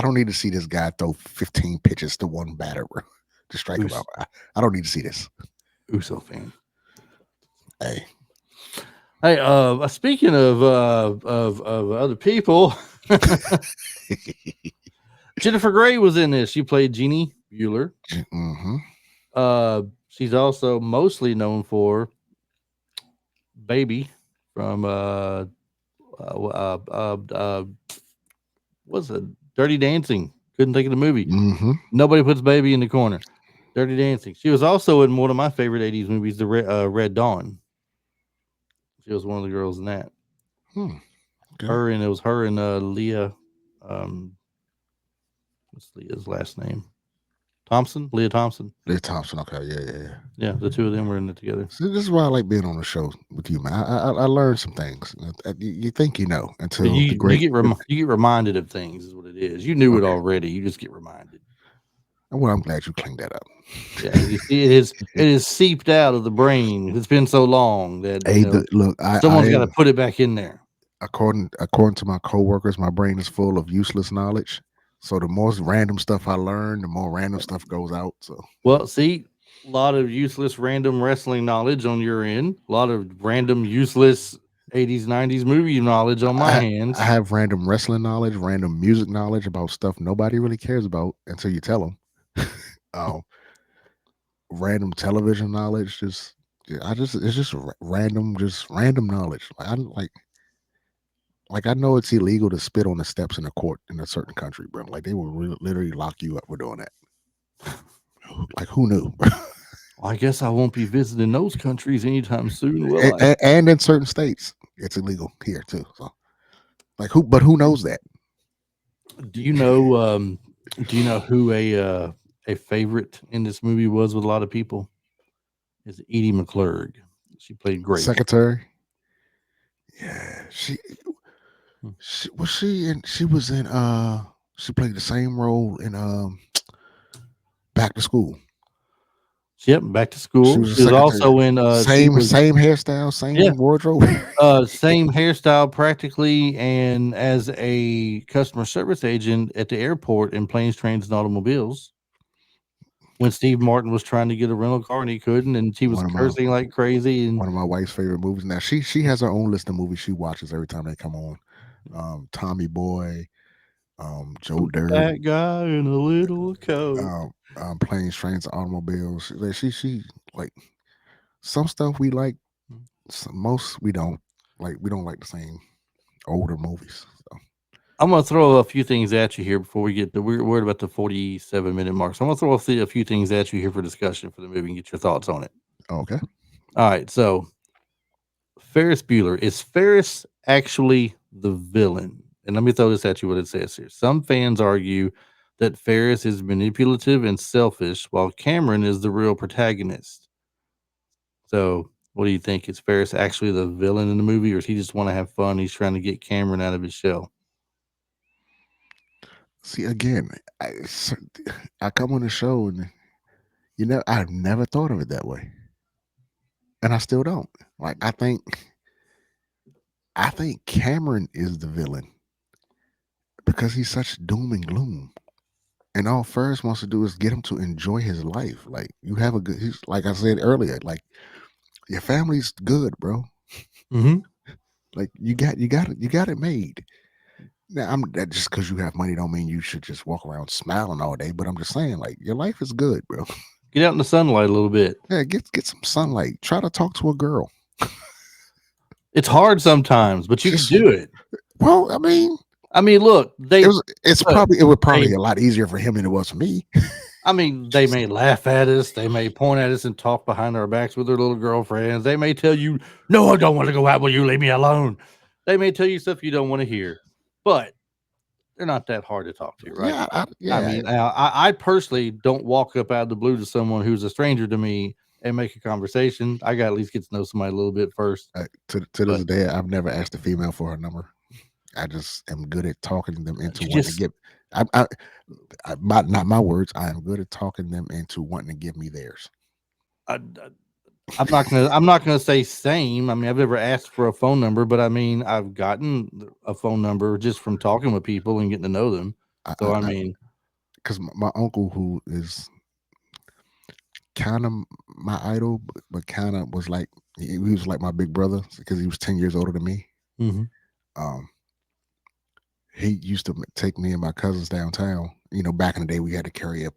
don't need to see this guy throw 15 pitches to one batter, bro, to strike him out. I don't need to see this. Uso fan. Hey, speaking of other people, Jennifer Grey was in this. She played Jeanie Bueller. She's also mostly known for Baby from what's it? Dirty Dancing. Couldn't think of the movie. Nobody puts Baby in the corner. Dirty Dancing. She was also in one of my favorite 80s movies, The Red Dawn. She was one of the girls in that. Okay. It was her and Leah. What's Leah's last name? Thompson? Leah Thompson. Leah Thompson. Okay. Yeah. Yeah, the two of them were in it together. See, this is why I like being on the show with you, man. I learned some things. You think you know until you get reminded of things is what it is. You knew it already. You just get reminded. Well, I'm glad you cleaned that up. Yeah, you see, it is seeped out of the brain. It's been so long that someone's got to put it back in there. According to my coworkers, my brain is full of useless knowledge. So the more random stuff I learn, the more random stuff goes out. So see, a lot of useless random wrestling knowledge on your end. A lot of random useless 80s, 90s movie knowledge on my hands. I have random wrestling knowledge, random music knowledge about stuff nobody really cares about until you tell them. Random television knowledge, it's just random knowledge. Like I know it's illegal to spit on the steps in a court in a certain country, bro. Like they will literally lock you up for doing that. Like who knew? Well, I guess I won't be visiting those countries anytime soon, will I? And in certain states, it's illegal here too. So, like who? But who knows that? Do you know? Who a favorite in this movie was with a lot of people? Is Edie McClurg. She played great. Secretary. Yeah, she was in. She played the same role in Back to School. Yep, Back to School. She was also in same hairstyle, same wardrobe. Same hairstyle practically, and as a customer service agent at the airport in Planes, Trains, and Automobiles. When Steve Martin was trying to get a rental car and he couldn't, and she was cursing like crazy. And one of my wife's favorite movies. Now she has her own list of movies she watches every time they come on. Tommy Boy, Joe Dirt, that guy in a little coat. Planes, Trains, Automobiles. She like some stuff we like, most we don't like. We don't like the same older movies. So. I'm gonna throw a few things at you here before we get we're worried about the 47-minute mark. So I'm gonna throw a few things at you here for discussion for the movie and get your thoughts on it. Okay. All right. So Ferris Bueller, is Ferris actually the villain? And let me throw this at you, what it says here. Some fans argue that Ferris is manipulative and selfish, while Cameron is the real protagonist. So what do you think? Is Ferris actually the villain in the movie, or does he just want to have fun? He's trying to get Cameron out of his shell. See, again, I come on the show and, I've never thought of it that way. And I still don't. Like, I think Cameron is the villain because he's such doom and gloom. And all Ferris wants to do is get him to enjoy his life. Like, you have he's like I said earlier, like, your family's good, bro. Mm-hmm. Like, you got it made. Now, that just because you have money don't mean you should just walk around smiling all day. But I'm just saying, like, your life is good, bro. Get out in the sunlight a little bit. Yeah, get some sunlight. Try to talk to a girl. It's hard sometimes, but you can do it. Well, I mean, look, it would probably be a lot easier for him than it was for me. They may laugh at us, they may point at us and talk behind our backs with their little girlfriends. They may tell you, "No, I don't want to go out. Will you leave me alone?" They may tell you stuff you don't want to hear, but they're not that hard to talk to, right? I personally don't walk up out of the blue to someone who's a stranger to me and make a conversation. I got to at least get to know somebody a little bit first. To this day, I've never asked a female for her number. I just am good at talking them into wanting to get. Not my words. I am good at talking them into wanting to give me theirs. I'm not gonna say same. I've never asked for a phone number, but I've gotten a phone number just from talking with people and getting to know them. So because my uncle, who is kind of my idol, but kind of was like he was like my big brother because he was 10 years older than me. Mm-hmm. he used to take me and my cousins downtown. Back in the day, we had to you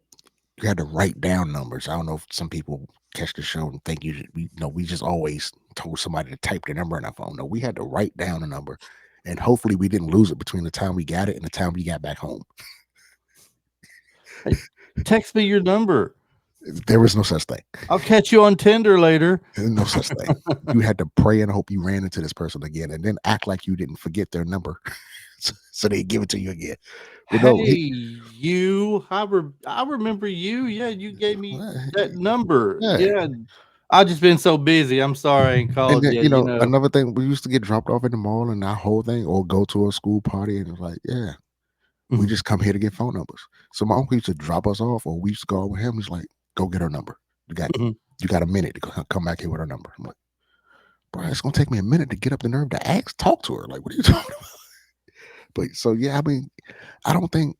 had to write down numbers. I don't know if some people catch the show and think we just always told somebody to type the number in our phone. No, we had to write down a number, and hopefully we didn't lose it between the time we got it and the time we got back home. Hey, text me your number. There was no such thing. I'll catch you on Tinder later. There's no such thing. You had to pray and hope you ran into this person again, and then act like you didn't forget their number, so they give it to you again. But Hey, no, I remember you. Yeah, you gave me that yeah. number. Yeah, I've just been so busy. I'm sorry I ain't And called then, yet. another thing, we used to get dropped off in the mall and that whole thing, or go to a school party, and it's like, yeah, we just come here to get phone numbers. So my uncle used to drop us off, or we used to go out with him. He's like, go get her number. You got a minute to come back here with her number. I'm like, bro, it's gonna take me a minute to get up the nerve to talk to her. Like, what are you talking about? But so yeah, I mean, I don't think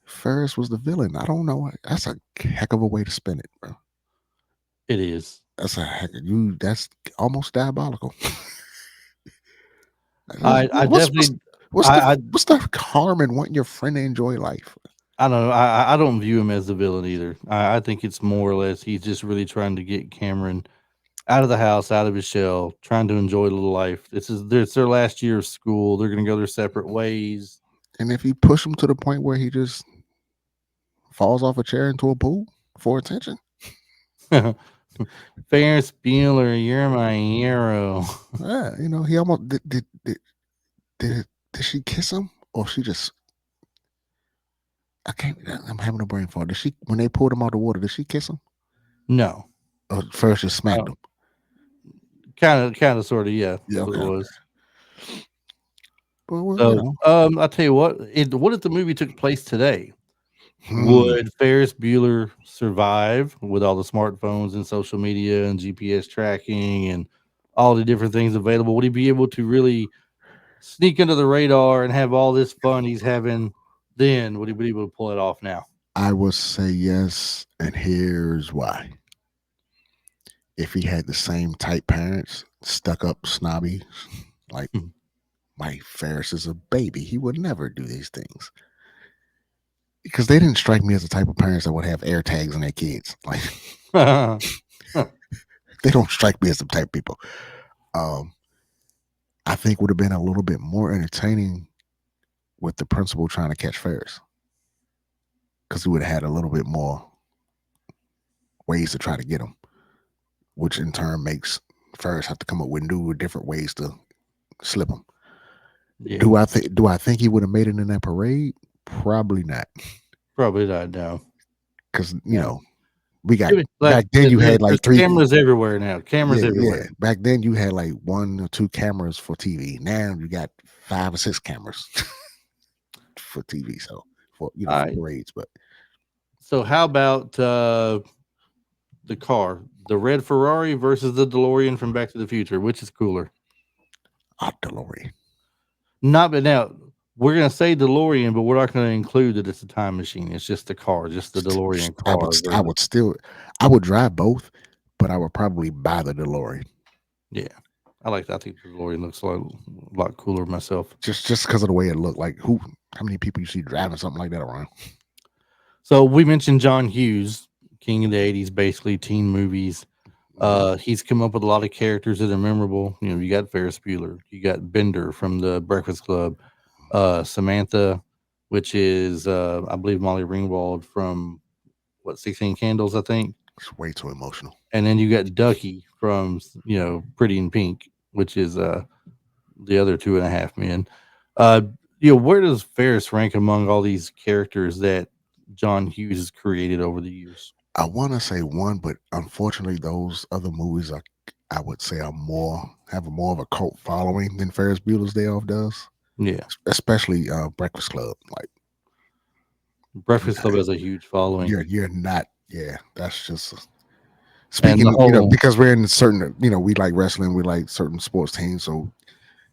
Ferris was the villain. I don't know. That's a heck of a way to spin it, bro. It is. That's a heck of you. That's almost diabolical. I What's definitely. what's I what's the harm in wanting your friend to enjoy life? I don't know. I don't view him as the villain either. I think it's more or less he's just really trying to get Cameron out of the house, out of his shell, trying to enjoy a little life. It's their last year of school. They're going to go their separate ways. And if you push him to the point where he just falls off a chair into a pool for attention, Ferris Bueller, you're my hero. yeah, he almost did she kiss him, or she just? I can't. I'm having a brain fart. Did she, when they pulled him out of the water, did she kiss him? No, Or first just smacked him? kind of, sort of, yeah. Yeah, What okay. it was. Well, So, I'll tell you what. What if the movie took place today? Hmm. Would Ferris Bueller survive with all the smartphones and social media and GPS tracking and all the different things available? Would he be able to really sneak under the radar and have all this fun he's having then? Would he be able to pull it off now? I would say yes, and here's why. If he had the same type parents, stuck up, snobby, like Mike Ferris is a baby, he would never do these things. Because they didn't strike me as the type of parents that would have air tags on their kids. Like, they don't strike me as the type of people. I think would have been a little bit more entertaining with the principal trying to catch Ferris, because he would have had a little bit more ways to try to get him, which in turn makes Ferris have to come up with new, different ways to slip him. Yeah. Do I think he would have made it in that parade? Probably not. Probably not. No, because we got like, back then. You had like there's cameras everywhere now. Cameras everywhere. Yeah. Back then you had like 1 or 2 cameras for TV. Now you got 5 or 6 cameras for TV. So for for parades. But so how about the car, the red Ferrari versus the DeLorean from Back to the Future? Which is cooler? DeLorean. Not, but now we're gonna say DeLorean, but we're not gonna include that it's a time machine. It's just the car, just the DeLorean car. I would drive both, but I would probably buy the DeLorean. Yeah, I think the DeLorean looks a lot cooler myself. Just because of the way it looked. Like how many people you see driving something like that around? So we mentioned John Hughes, king of the '80s, basically teen movies. He's come up with a lot of characters that are memorable. You got Ferris Bueller, you got Bender from the Breakfast Club, Samantha, which is I believe Molly Ringwald from 16 Candles, I think. It's way too emotional. And then you got Ducky from Pretty in Pink, which is the other 2.5 Men. Where does Ferris rank among all these characters that John Hughes has created over the years? I want to say 1, but unfortunately, those other movies I would say have more of a cult following than Ferris Bueller's Day Off does. Yeah, especially Breakfast Club. Like Breakfast Club has a huge following. You're not. Yeah, that's just speaking. Because we're in certain. We like wrestling. We like certain sports teams. So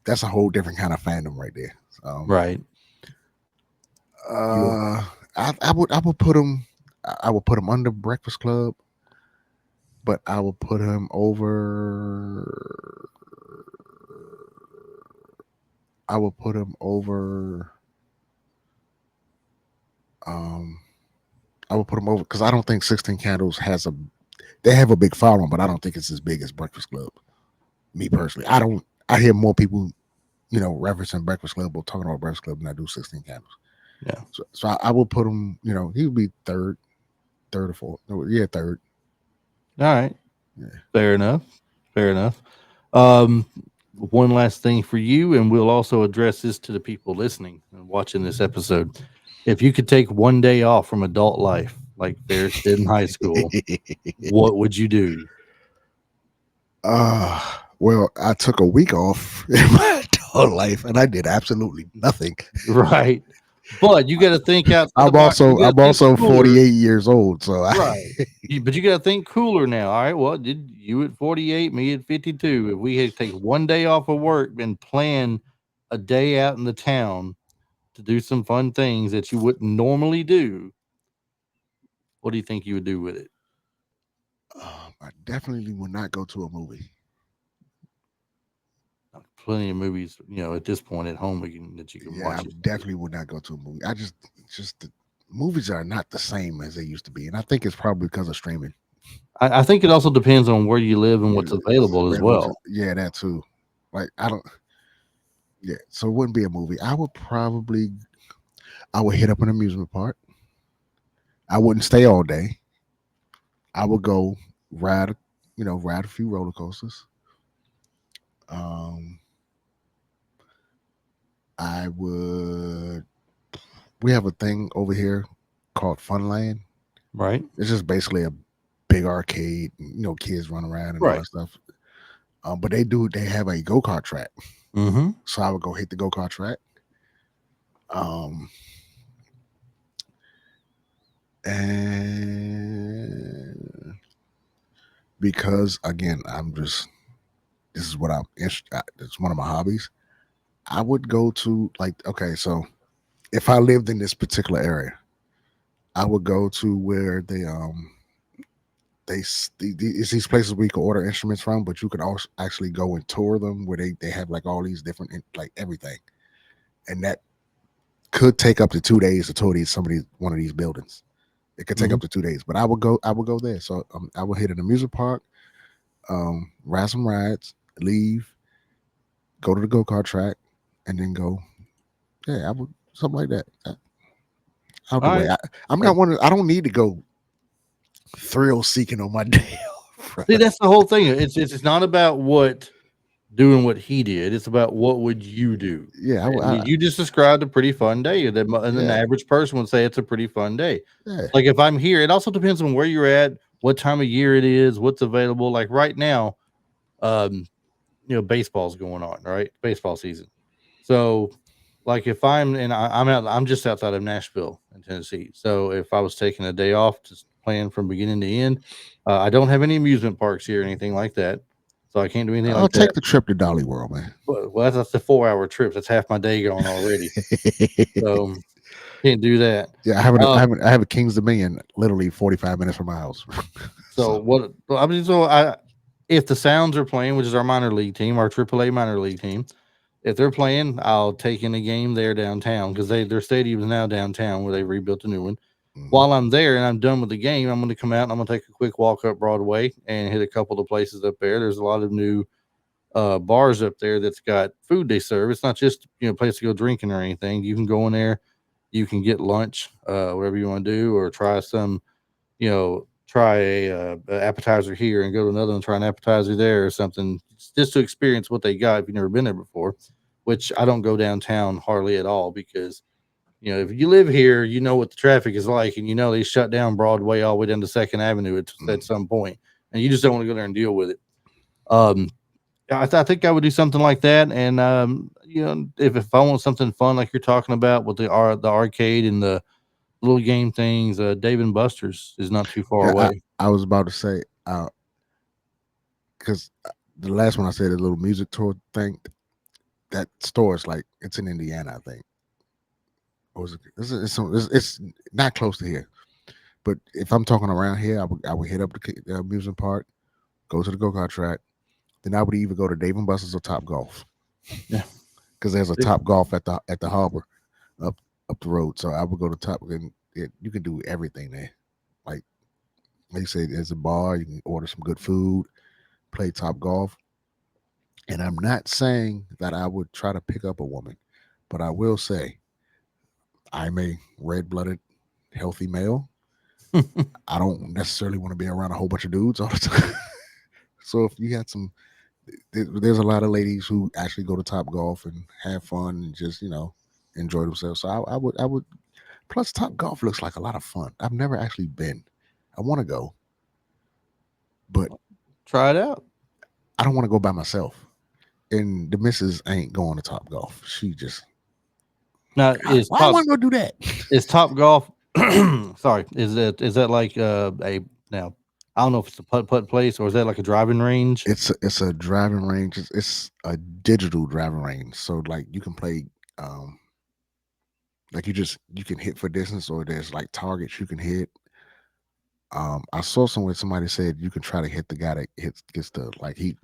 that's a whole different kind of fandom right there. Right. I would put him. I would put him under Breakfast Club, but I would put him over. I would put him over I would put them over because I don't think 16 Candles has a. They have a big following, but I don't think it's as big as Breakfast Club. Me personally, I don't. I hear more people, referencing Breakfast Club or talking about Breakfast Club than I do 16 Candles. Yeah. So I would put him. He would be third or fourth. No, yeah, third. All right. Yeah. Fair enough. Fair enough. One last thing for you, and we'll also address this to the people listening and watching this episode. If you could take one day off from adult life, like Ferris did in high school, what would you do? Well, I took a week off in my adult life, and I did absolutely nothing. Right. But you got to think outside the I'm box. You also gotta I'm think also cooler. 48 years old, so Right. But you got to think cooler now. All right. Well, did you at 48, me at 52? If we had to take one day off of work and plan a day out in the town to do some fun things that you wouldn't normally do, what do you think you would do with it? I definitely would not go to a movie. Plenty of movies, at this point at home that you can Yeah, I watch. definitely would not go to a movie. Just the movies are not the same as they used to be, and I think it's probably because of streaming. I think it also depends on where you live and what's Yeah, available as well. Yeah, that too. Like I don't. Yeah, so it wouldn't be a movie. I would hit up an amusement park. I wouldn't stay all day. I would go ride a few roller coasters. Um, I would. We have a thing over here called Funland. Right. It's just basically a big arcade. Kids run around and all Right. that stuff. But they have a go-kart track. Mm-hmm. So I would go hit the go-kart track. Um, and because again, this is what it's one of my hobbies. I would go to okay, so if I lived in this particular area, I would go to where it's these places where you can order instruments from, but you can also actually go and tour them where they have like all these different like everything, and that could take up to 2 days to tour one of these buildings. It could take up to 2 days, but I would go there. So I would hit an amusement park, ride some rides, leave, go to the go-kart track, and then go. Yeah, I would something like that. Out the way. Right. I'm not one. I don't need to go thrill seeking on my day off. See, that's the whole thing. It's not about doing what he did. It's about what would you do. Yeah, You just described a pretty fun day, and an average person would say it's a pretty fun day. Yeah. Like if I'm here, it also depends on where you're at, what time of year it is, what's available. Like right now, baseball's going on, right? Baseball season. So, like if I'm just outside of Nashville in Tennessee. So if I was taking a day off, just playing from beginning to end, I don't have any amusement parks here or anything like that. So I can't do anything I'll like take that. the trip to Dolly World, man. Well, that's a 4-hour trip. That's half my day gone already. So can't do that. Yeah, I have a King's Dominion literally 45 minutes from my house. If the Sounds are playing, which is our minor league team, our AAA minor league team, if they're playing, I'll take in a game there downtown because their stadium is now downtown where they rebuilt a new one. Mhm. While I'm there and I'm done with the game, I'm going to come out and I'm going to take a quick walk up Broadway and hit a couple of places up there. There's a lot of new bars up there that's got food they serve. It's not just a place to go drinking or anything. You can go in there, you can get lunch, whatever you want to do, or try a appetizer here and go to another and try an appetizer there or something, just to experience what they got if you've never been there before. Which I don't go downtown hardly at all because if you live here, you know what the traffic is like, and they shut down Broadway all the way down to Second Avenue at some point, and you just don't want to go there and deal with it. I think I would do something like that, and if I want something fun like you're talking about with the arcade and the little game things, Dave and Buster's is not too far away. I was about to say, because the last one I said, a little music tour thing, that store is like it's in Indiana, I think. Or it's not close to here, but if I'm talking around here, I would hit up the amusement park, go to the go-kart track, then I would either go to Dave and Buster's or Top Golf. Yeah, because there's a Top Golf at the harbor up the road. So I would go to Top, and you can do everything there. Like they say, there's a bar. You can order some good food, play top golf. And I'm not saying that I would try to pick up a woman, but I will say I'm a red-blooded, healthy male. I don't necessarily want to be around a whole bunch of dudes all the time. So if you got there's a lot of ladies who actually go to Top Golf and have fun and just enjoy themselves. So I would. Plus, Top Golf looks like a lot of fun. I've never actually been. I want to go, but try it out. I don't want to go by myself. And the missus ain't going to Top Golf. She just now is why I want to go do that? Is Top Golf? Sorry, is that like a now? I don't know if it's a putt place or is that like a driving range? It's a driving range. It's a digital driving range. So like you can play, like you can hit for distance, or there's like targets you can hit. I saw somewhere somebody said you can try to hit the guy that gets the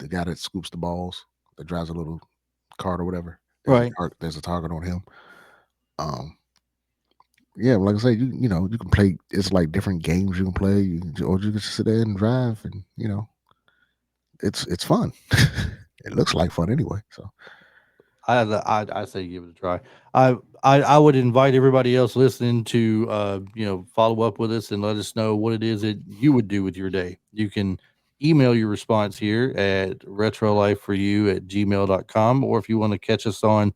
guy that scoops the balls, that drives a little cart or whatever. Right. There's a target on him. Yeah, like I say, you can play. It's like different games you can play, or you can sit there and drive, and it's fun. It looks like fun anyway. So I say give it a try. I would invite everybody else listening to follow up with us and let us know what it is that you would do with your day. You can email your response here at retrolifeforyou@gmail.com, or if you want to catch us on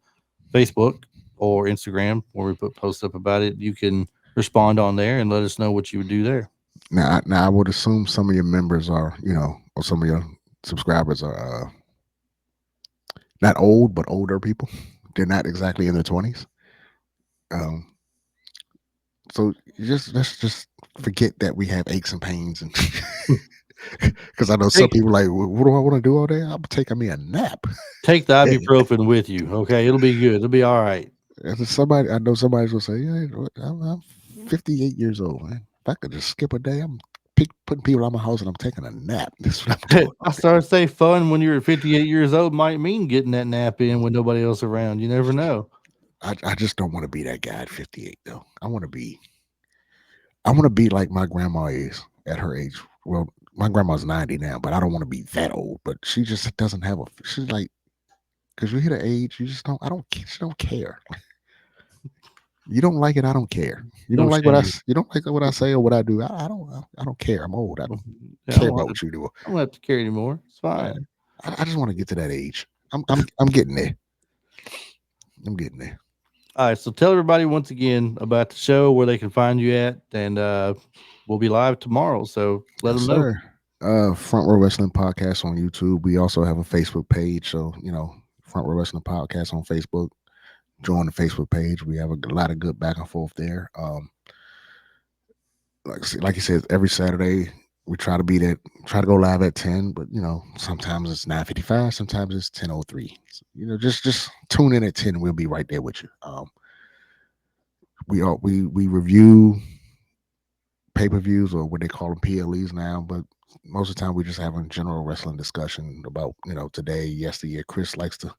Facebook or Instagram where we put posts up about it, you can respond on there and let us know what you would do there. Now I would assume some of your members are, or some of your subscribers are not old, but older people. They're not exactly in their 20s. So let's just forget that we have aches and pains, and because I know some people like, what do I want to do all day? I'm taking me a nap. Take the ibuprofen with you, okay? It'll be good. It'll be all right. I know somebody's gonna say, yeah, I'm 58 years old, man. If I could just skip a day, I'm putting people out my house and I'm taking a nap. This is what I'm doing. I started to say fun when you're 58 years old might mean getting that nap in with nobody else around. You never know. I just don't want to be that guy at 58 though. I want to be like my grandma is at her age. Well, my grandma's 90 now, but I don't want to be that old. But she just doesn't have she's like, because you hit an age, you just don't. She don't care. You don't like it, I don't care. You don't like what I say or what I do. I don't care. I'm old. I don't care about what you do. I don't have to care anymore. It's fine. I just want to get to that age. I'm getting there. I'm getting there. All right. So tell everybody once again about the show, where they can find you at, and we'll be live tomorrow. So let them know. Front Row Wrestling Podcast on YouTube. We also have a Facebook page. So Front Row Wrestling Podcast on Facebook. Join the Facebook page. We have a lot of good back and forth there. Like you said, every Saturday we try to go live at 10, but sometimes it's 9:55, sometimes it's 10:03. So, just tune in at 10 and we'll be right there with you. We review pay-per-views, or what they call them, PLEs now, but most of the time we just having general wrestling discussion about today, yesteryear. Chris likes to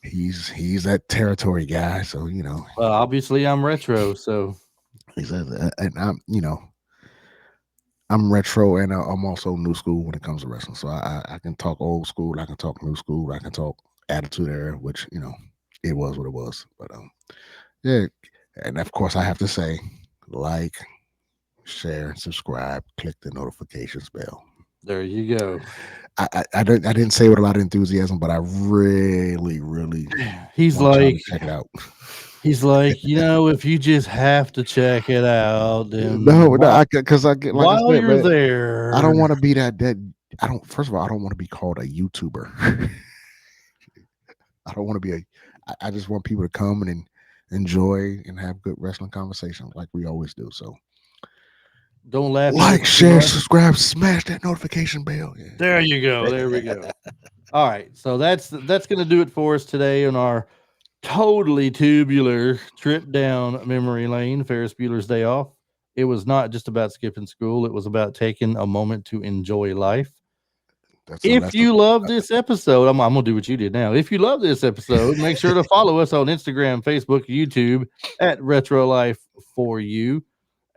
he's that territory guy, so well, obviously I'm retro, so exactly. And I'm retro, and I'm also new school when it comes to wrestling. So I can talk old school, I can talk new school, I can talk attitude era, which it was what it was. But yeah, and of course I have to say, like, share, and subscribe, click the notifications bell. There you go. I didn't say it with a lot of enthusiasm, but I really he's like, check it out. He's like, if you just have to check it out, then because I get, like while I said, you're man, there, I don't want to be that. I don't. First of all, I don't want to be called a YouTuber. I don't want to be I just want people to come and enjoy and have good wrestling conversation like we always do. So don't laugh. Like, share, subscribe, smash that notification bell. Yeah. There you go. There we go. All right. So that's going to do it for us today on our totally tubular trip down memory lane, Ferris Bueller's Day Off. It was not just about skipping school. It was about taking a moment to enjoy life. If you love this episode, I'm going to do what you did now. If you love this episode, make sure to follow us on Instagram, Facebook, YouTube at Retro Life for You.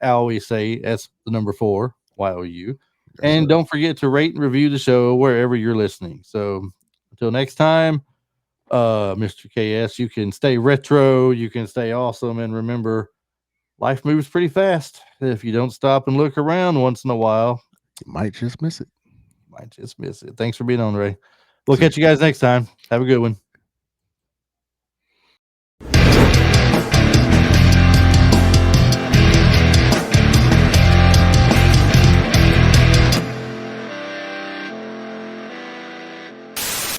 I always say S the number 4, YOU. Yes, And sir. don't forget to rate and review the show wherever you're listening. So until next time, Mr. KS, you can stay retro, you can stay awesome, and remember, life moves pretty fast. If you don't stop and look around once in a while, You might just miss it. might just miss it. Thanks for being on, Ray. We'll See ya. catch you guys next time. Have a good one.